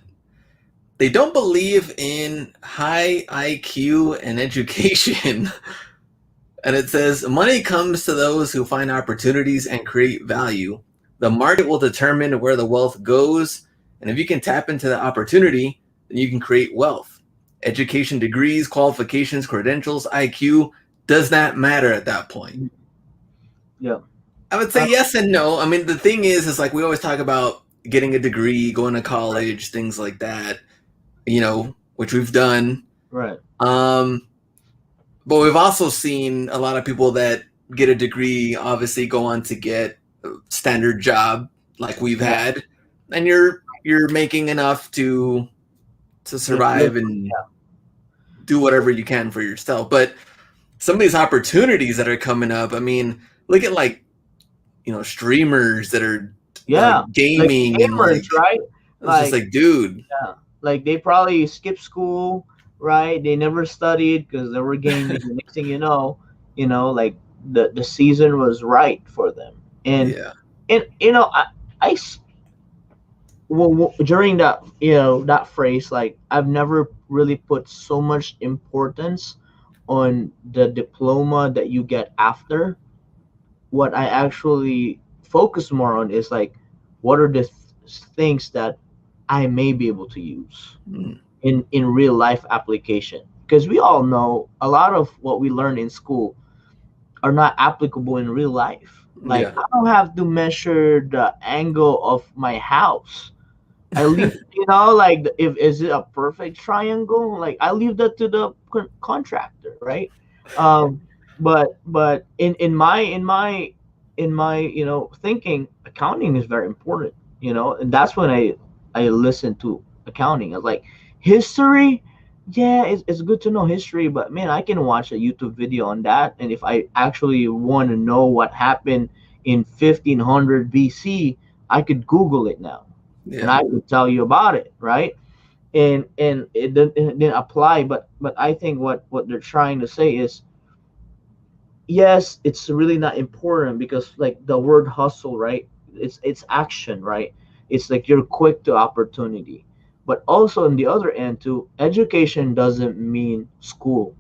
they don't believe in high IQ and education. And it says, money comes to those who find opportunities and create value. The market will determine where the wealth goes. And if you can tap into the opportunity, then you can create wealth. Education, degrees, qualifications, credentials, IQ does not matter at that point. Yeah. I would say yes and no. I mean, the thing is like we always talk about getting a degree, going to college, things like that, which we've done. Right. But we've also seen a lot of people that get a degree, obviously go on to get a standard job like we've had, and you're making enough to survive and do whatever you can for yourself. But some of these opportunities that are coming up, I mean, look at streamers that are gaming, like gamers, and right? It's just like, dude. Yeah. Like they probably skipped school, right? They never studied because they were gaming. The next thing you know, like the season was right for them. And I during that that phrase, like I've never really put so much importance on the diploma that you get after. What I actually focus more on is like what are the things that I may be able to use in real life application, because we all know a lot of what we learn in school are not applicable in real life. Like I don't have to measure the angle of my house. I leave, like if is it a perfect triangle? Like I leave that to the contractor, right? But in my thinking, accounting is very important. And that's when I listen to accounting. I was like, history, yeah, it's good to know history, but man, I can watch a YouTube video on that, and if I actually want to know what happened in 1500 BC, I could Google it now, and I could tell you about it, right? And it didn't apply, but I think what they're trying to say is, yes, it's really not important because like the word hustle, right? It's action, right? It's like you're quick to opportunity. But also on the other end too, education doesn't mean school.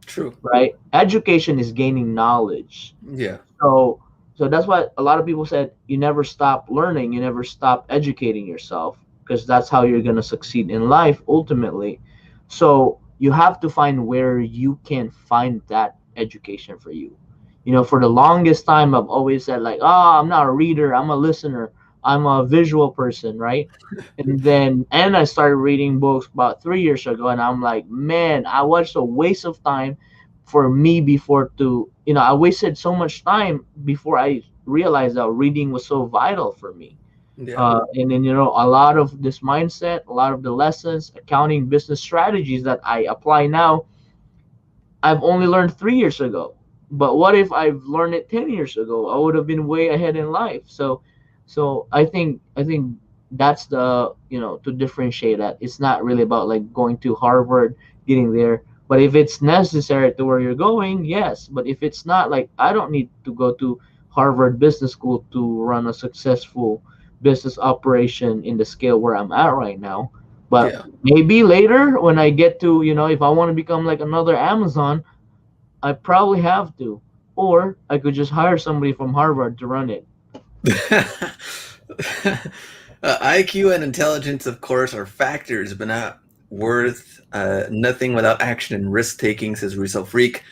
True. Right? Education is gaining knowledge. Yeah. So that's why a lot of people said you never stop learning, you never stop educating yourself, because that's how you're going to succeed in life ultimately. So you have to find where you can find that education for you. For the longest time I've always said like, "Oh, I'm not a reader, I'm a listener. I'm a visual person," right? And I started reading books about 3 years ago, and I'm like, "Man, I watched a waste of time for me before to, I wasted so much time before I realized that reading was so vital for me." And then, a lot of this mindset, a lot of the lessons, accounting, business strategies that I apply now, I've only learned 3 years ago. But what if I've learned it 10 years ago? I would have been way ahead in life. So I think that's the, to differentiate that. It's not really about like going to Harvard, getting there. But if it's necessary to where you're going, yes. But if it's not, like I don't need to go to Harvard Business School to run a successful business operation in the scale where I'm at right now. But maybe later when I get to, if I want to become like another Amazon, I probably have to. Or I could just hire somebody from Harvard to run it. IQ and intelligence, of course, are factors, but not worth nothing without action and risk taking, says Resell Freak.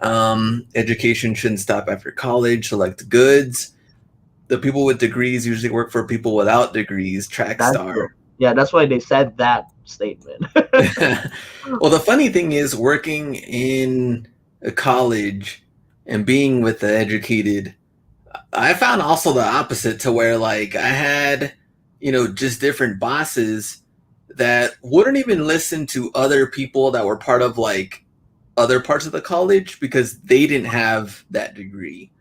Education shouldn't stop after college. Select goods. The people with degrees usually work for people without degrees. Trackstar. Yeah, that's why they said that statement. Well, the funny thing is, working in a college and being with the educated, I found also the opposite, to where like I had, just different bosses that wouldn't even listen to other people that were part of like other parts of the college because they didn't have that degree.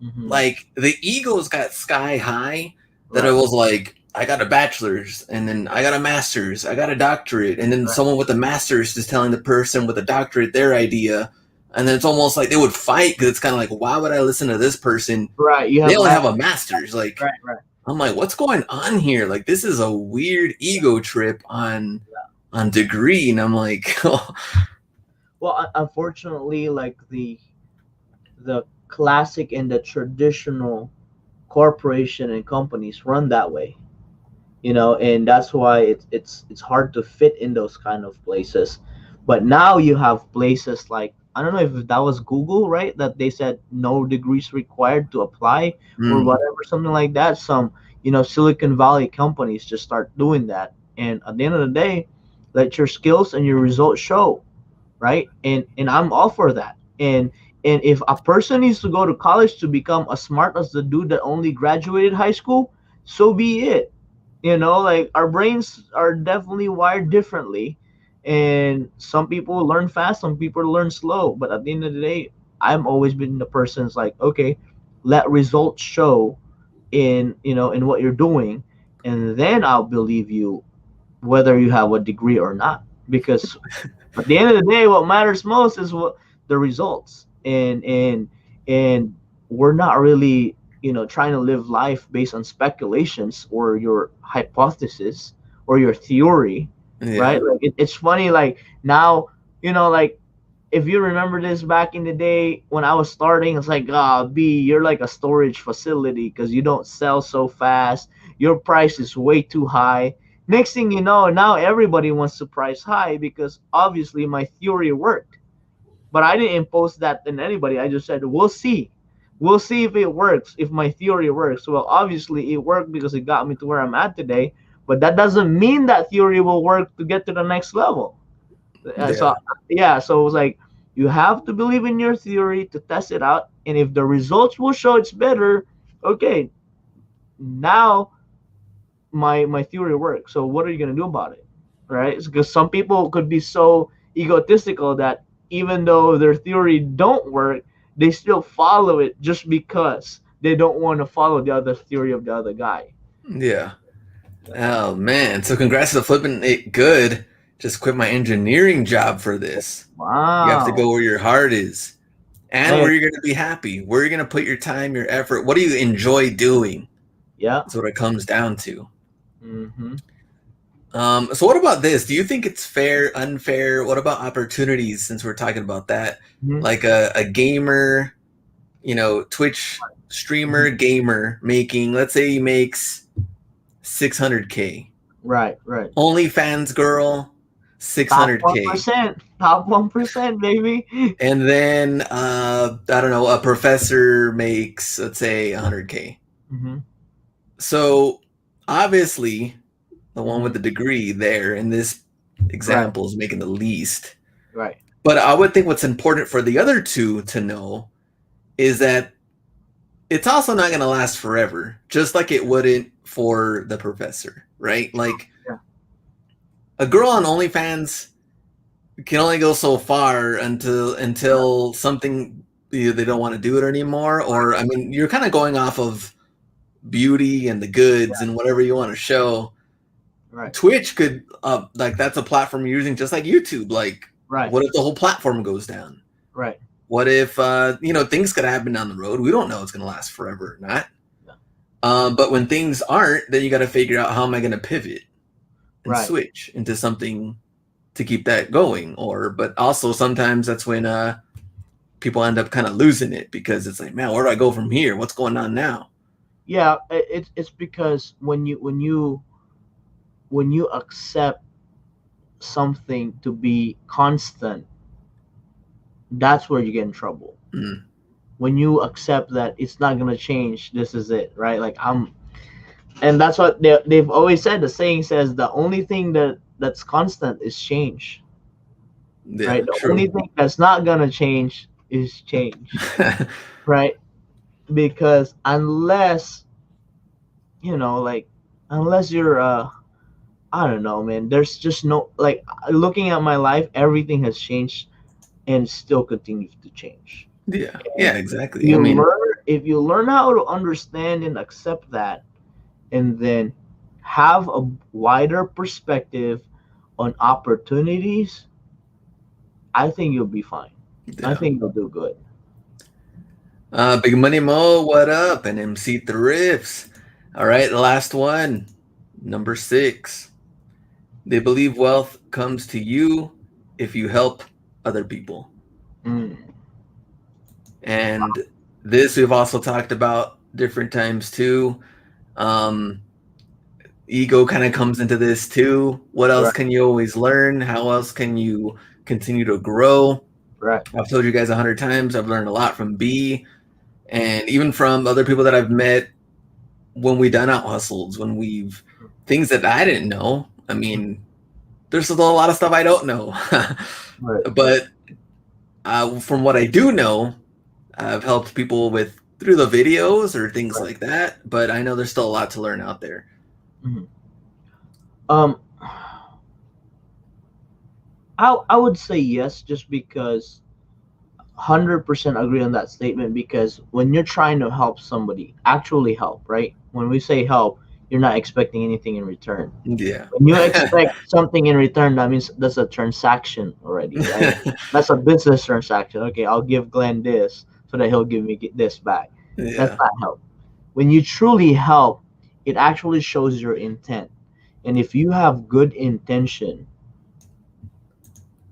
Mm-hmm. Like the egos got sky high that it was like, I got a bachelor's and then I got a master's, I got a doctorate, and then someone with a master's is telling the person with a doctorate their idea And then it's almost like they would fight because it's kind of like, why would I listen to this person? Right. You They have only less. have a master's. Like, Right. Right. I'm like, what's going on here? Like, this is a weird ego trip on degree, and I'm like, oh, Well, unfortunately, like the classic and the traditional corporation and companies run that way, and that's why it's hard to fit in those kind of places. But now you have places like, I don't know if that was Google, right, that they said no degrees required to apply or mm, whatever, something like that. Some Silicon Valley companies just start doing that, and at the end of the day, let your skills and your results show, right? And I'm all for that. And if a person needs to go to college to become as smart as the dude that only graduated high school, so be it. Like, our brains are definitely wired differently, and some people learn fast, some people learn slow. But at the end of the day, I've always been the person's like, okay, let results show in what you're doing, and then I'll believe you whether you have a degree or not. Because at the end of the day, what matters most is what the results. And we're not really, trying to live life based on speculations or your hypothesis or your theory, yeah, right? Like, it's funny, like, now, like, if you remember this back in the day when I was starting, it's like, B, you're like a storage facility because you don't sell so fast. Your price is way too high. Next thing you know, now everybody wants to price high because obviously my theory worked. But I didn't impose that on anybody. I just said, we'll see. We'll see if it works, if my theory works. Well, obviously it worked because it got me to where I'm at today. But that doesn't mean that theory will work to get to the next level. So yeah, yeah, so it was like, you have to believe in your theory to test it out, and if the results will show it's better, okay, now my theory works. So what are you gonna do about it, right? Because some people could be so egotistical that even though their theory don't work, they still follow it just because they don't want to follow the other theory of the other guy. yeah. Oh man! So congrats to flipping it good. Just quit my engineering job for this. You have to Wow. go where your heart is and Hey. where you're going to be happy. Where you're going to put your time, your effort. What do you enjoy doing? Yeah. That's what it comes down to. Mm-hmm. So what about this? Do you think it's fair, unfair? What about opportunities? Since we're talking about that, Mm-hmm. like a gamer, Twitch Mm-hmm. streamer, gamer making. Let's say he makes 600K. Right. Right. OnlyFans girl, Top one 600K. percent. Top 1%, baby. And then I don't know, a professor makes, let's say, 100K. Mm-hmm. So obviously, the one Mm-hmm. with the degree there in this Right. example is making the least. Right. But I would think what's important for the other two to know is that it's also not going to last forever, just like it wouldn't for the professor, right? Like Yeah. a girl on OnlyFans can only go so far until something, either they don't want to do it anymore, or I mean, you're kind of going off of beauty and the goods and whatever you want to show. Right. Twitch could like that's a platform you're using just like YouTube. Like, Right. what if the whole platform goes down? Right. What if things could happen down the road? We don't know it's going to last forever or not. Yeah. But when things aren't, then you got to figure out how am I going to pivot and Right. switch into something to keep that going. But also sometimes that's when people end up kind of losing it because it's like, man, where do I go from here? What's going on now? Yeah. It's because when you accept something to be constant, that's where you get in trouble. Mm, When you accept that it's not gonna change, this is it, right? Like, and that's what they've always said. The saying says the only thing that's constant is change, yeah, right? The only true. thing that's not gonna change is change, right? Because like, unless you're I don't know, man, there's just no, like, looking at my life, everything has changed and still continues to change. Yeah, And yeah, exactly. I mean, if you learn how to understand and accept that, and then have a wider perspective on opportunities, I think you'll be fine. I Yeah. think they'll do good. Big Money Mo, what up? And MC Thrifts. All right, the last one, number 6. They believe wealth comes to you if you help other people. Mm, And this we've also talked about different times too. Um, Ego kind of comes into this too. What else right, can you always learn? How else can you continue to grow? right, I've told you guys 100 times. I've learned a lot from B, and even from other people that I've met when we done out hustles, when we've things that I didn't know. I mean, there's still a lot of stuff I don't know, right, but from what I do know, I've helped people with through the videos or things right. like that. But I know there's still a lot to learn out there. Mhm. Um, I would say yes, just because 100% agree on that statement, because when you're trying to help somebody, actually help, right? When we say help, you're not expecting anything in return. Yeah. When you expect something in return, that means that's a transaction already, right? That's a business transaction. Okay, I'll give Glenn this so that he'll give me this back. That's Yeah. not help. When you truly help, it actually shows your intent. And if you have good intention,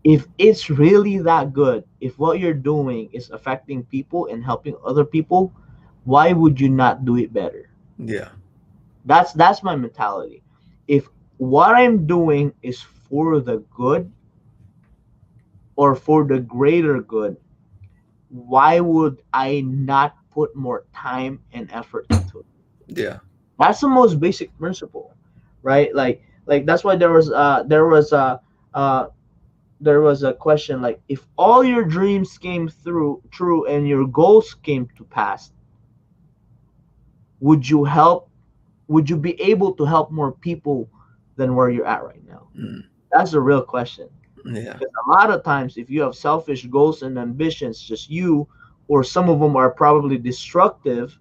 if it's really that good, if what you're doing is affecting people and helping other people, why would you not do it better? Yeah. That's my mentality. If what I'm doing is for the good or for the greater good, why would I not put more time and effort into it? Yeah. That's the most basic principle, right? Like that's why uh there was a question, like, if all your dreams came through true and your goals came to pass, would you help, would you be able to help more people than where you're at right now? Mm. That's the real question. Yeah. Because a lot of times, if you have selfish goals and ambitions, just you, or some of them are probably destructive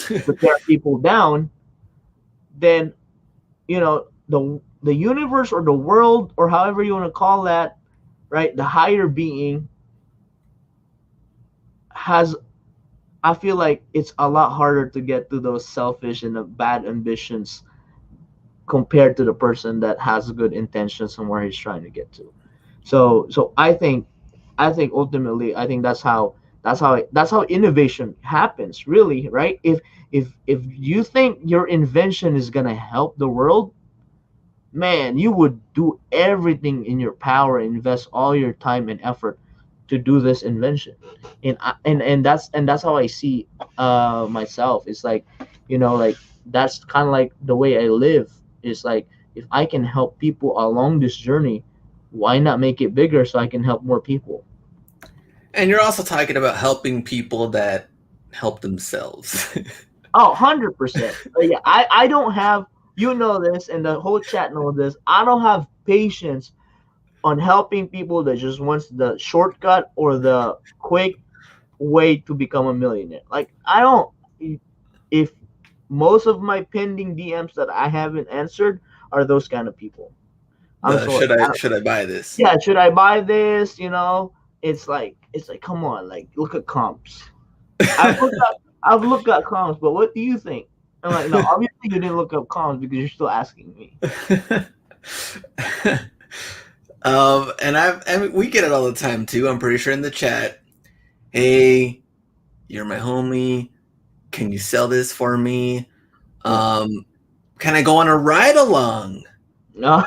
to tear people down, then the universe or the world or however you want to call that, right? The higher being has, I feel like it's a lot harder to get to those selfish and the bad ambitions compared to the person that has good intentions and where he's trying to get to. So I think ultimately, I think that's how innovation happens, really, right? If you think your invention is gonna help the world, man, you would do everything in your power, invest all your time and effort to do this invention. And that's how I see myself. It's like, like, that's kind of like the way I live. It's like, if I can help people along this journey, why not make it bigger so I can help more people? And you're also talking about helping people that help themselves. Oh, 100%. Yeah, I don't have, this, and the whole chat know this. I don't have patience on helping people that just wants the shortcut or the quick way to become a millionaire. Like, I don't. If most of my pending DMs that I haven't answered are those kind of people, I'm The sorry. should I buy this? Yeah, should I buy this? It's like, come on, like, look at comps. I've looked at comps, but what do you think? I'm like, no, obviously you didn't look up comps because you're still asking me. And we get it all the time too. I'm pretty sure in the chat. Hey, you're my homie. Can you sell this for me? Yeah. Can I go on a ride along? No.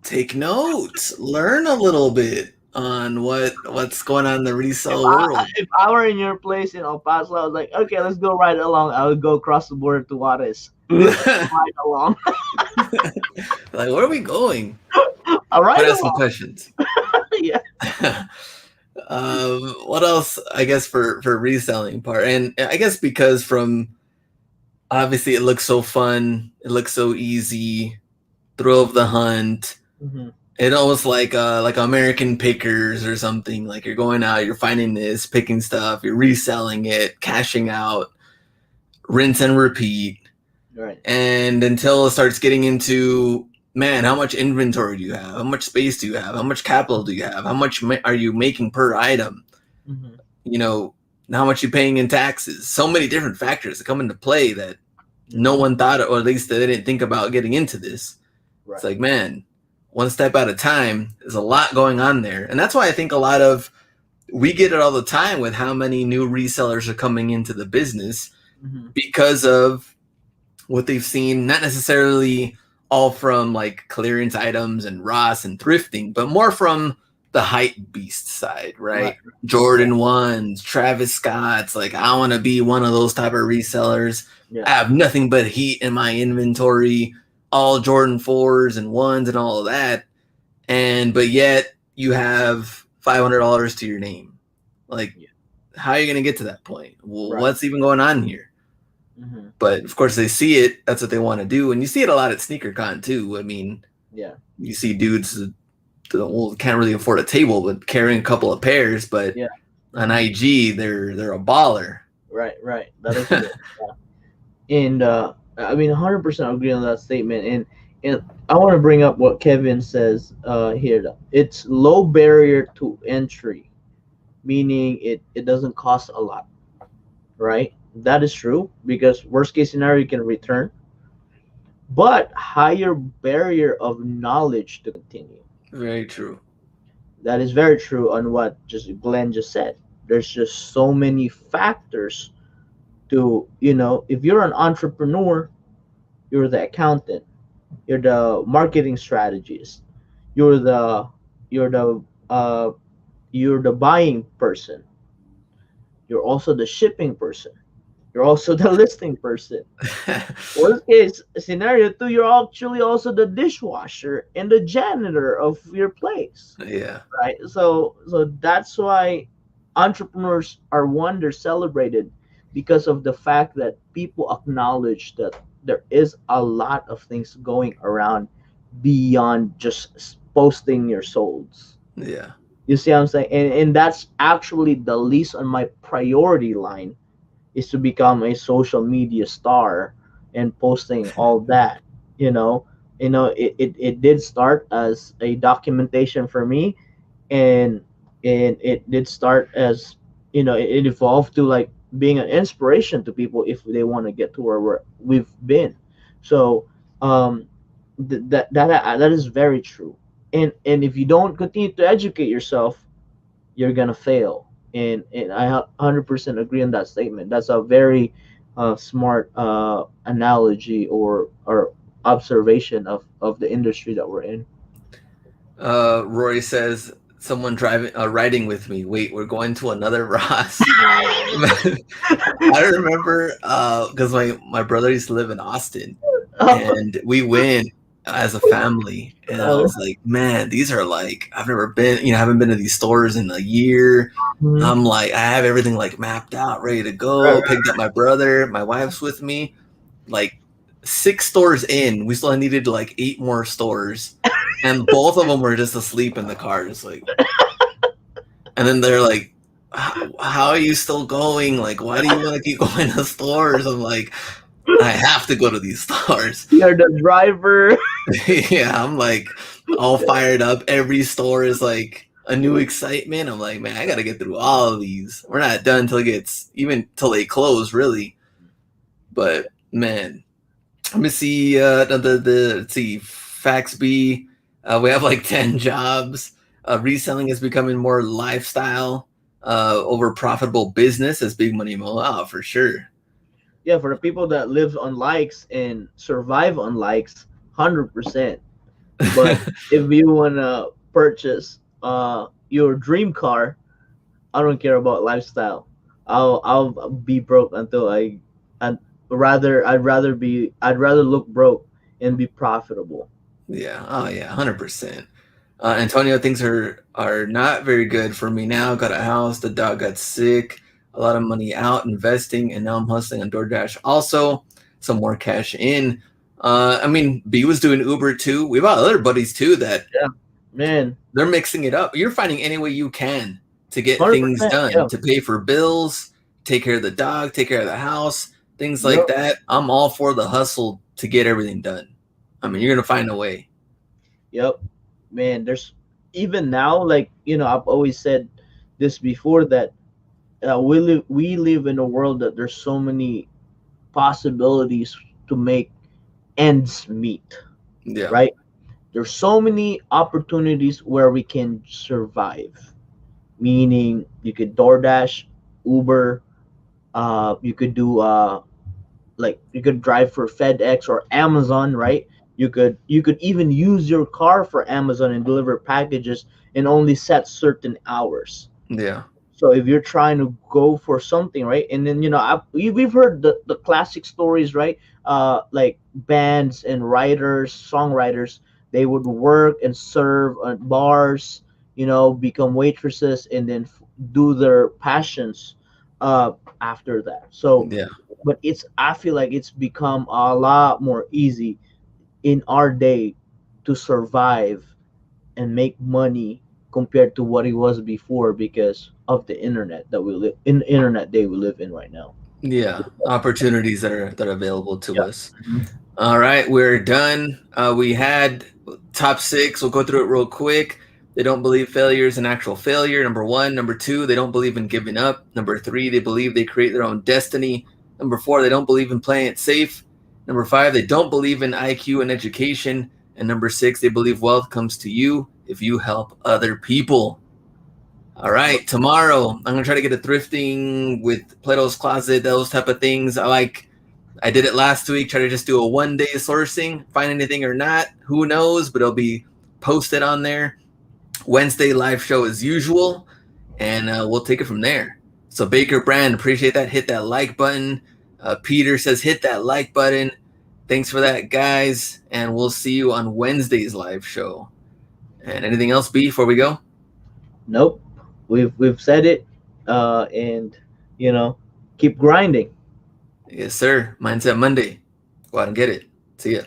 Take notes, learn a little bit on what's going on in the If resale I world. if I were in your place in El Paso, I was like, okay, let's go ride along. I would go across the border to Juarez. This is a ride along. Like, where are we going? A But ride ask some along. questions. Yeah. What else? I guess for reselling part, and I guess because from obviously it looks so fun, it looks so easy, thrill of the hunt. Mm-hmm. It almost like American Pickers or something. Like you're going out, you're finding this, picking stuff, you're reselling it, cashing out, rinse and repeat. Right. And until it starts getting into man, how much inventory do you have? How much space do you have? How much capital do you have? How much are you making per item? Mm-hmm. You know, how much you paying in taxes? So many different factors that come into play that no Mm-hmm. one thought, or at least they didn't think about getting into this. It's Right. like, man, one step at a time. There's a lot going on there. And that's why I think a lot of, we get it all the time with how many new resellers are coming into the business Mm-hmm. because of what they've seen, not necessarily all from like clearance items and Ross and thrifting, but more from the hype beast side, Right. right? Yeah. Jordan ones, Travis Scott's, like I want to be one of those type of resellers. I Yeah. have nothing but heat in my inventory, all Jordan 4s and 1s and all of that. And but yet you have $500 to your name. Like, Yeah. how are you going to get to that point? Well, Right. what's even going on here? Mm-hmm. But of course, they see it. That's what they want to do, and you see it a lot at SneakerCon too. I mean, Yeah. you see dudes that can't really afford a table, but carrying a couple of pairs. But Yeah. on Mm-hmm. IG, they're a baller. Right. Right. That is true. And I mean, 100% agree on that statement. And I want to bring up what Kevin says here. It's low barrier to entry, meaning it doesn't cost a lot, right? That is true because worst case scenario you can return, but higher barrier of knowledge to continue. Very true. That is very true on what just Glenn just said. There's just so many factors to, if you're an entrepreneur, you're the accountant, you're the marketing strategist, you're the you're the uh you're the buying person, you're also the shipping person, you're also the listing person. Worst case scenario two, you're actually also the dishwasher and the janitor of your place, Yeah, right? So that's why entrepreneurs are one, they're celebrated because of the fact that people acknowledge that there is a lot of things going around beyond just posting your solds. yeah, You see what I'm saying? And that's actually the least on my priority line, is to become a social media star and posting all that. You know, it did start as a documentation for me, and it did start as, it evolved to like being an inspiration to people if they want to get to where we've been. So um that is very true. And if you don't continue to educate yourself, you're gonna fail. And I 100% agree on that statement. That's a very smart analogy or observation of the industry that we're in. Rory says someone riding with me. Wait, we're going to another Ross. I remember because my brother used to live in Austin, and we went as a family, and I was like, man, these are like, I've never been, haven't been to these stores in a year. Mhm. I'm like, I have everything like mapped out, ready to Right, go. Picked up my brother, my wife's with me. Like 6 stores in, we still needed like 8 more stores, and both of them were just asleep in the cars. Like, and then they're like, how are you still going? Like, why do you want to keep going to stores? I'm like, I have to go to these stores. you're the driver. Yeah, I'm like all fired up. Every store is like a new excitement. I'm like, man, I gotta get through all of these. We're not done till it gets, even till they close, really. But man, let me see. Let's see. Facts B. We have like 10 jobs. Reselling is becoming more lifestyle over profitable business as big money mo. Oh, for sure. Yeah, for the people that live on likes and survive on likes, 100%. But if you wanna purchase your dream car, I don't care about lifestyle. I'll be broke until and I'd rather look broke and be profitable. Yeah. Oh yeah. 100%. Antonio, things are not very good for me now. Got a house. The dog got sick. A lot of money out investing, and now I'm hustling on DoorDash. Also, some more cash in. I mean, B was doing Uber too. We have other buddies too that Yeah, man, they're mixing it up. You're finding any way you can to get things 100%. done, Yeah, to pay for bills, take care of the dog, take care of the house, things like yep. that. I'm all for the hustle to get everything done. I mean, you're gonna find a way. Yep, man. There's even now, like I've always said this before that we live in a world that there's so many possibilities to make ends meet, Yeah. right? There's so many opportunities where we can survive. Meaning, you could DoorDash, Uber, you could do like you could drive for FedEx or Amazon, right? You could even use your car for Amazon and deliver packages and only set certain hours. Yeah. So if you're trying to go for something, right, and then we've heard the classic stories, right? Like bands and writers, songwriters, they would work and serve at bars, become waitresses, and then do their passions uh, after that. So, Yeah. but I feel like it's become a lot more easy in our day to survive and make money compared to what it was before because of the internet that we live in internet day we live in right now. Yeah. Opportunities that are available to Yeah. us. All right, we're done. We had top six. We'll go through it real quick. They don't believe failure is an actual failure. Number one. Number two, they don't believe in giving up. Number three, they believe they create their own destiny. Number four, they don't believe in playing it safe. Number five, they don't believe in IQ and education. And number six, they believe wealth comes to you if you help other people. All right, tomorrow I'm gonna try to get a thrifting with Plato's Closet, those type of things. I did it last week. Try to just do a 1 day sourcing, find anything or not. Who knows? But it'll be posted on there. Wednesday live show as usual, and we'll take it from there. So Baker Brand, appreciate that. Hit that like button. Peter says hit that like button. Thanks for that, guys, and we'll see you on Wednesday's live show. And anything else, B, before we go? Nope. We've said it, and you know, keep grinding. Yes, sir. Mindset Monday. Go out and get it. See ya.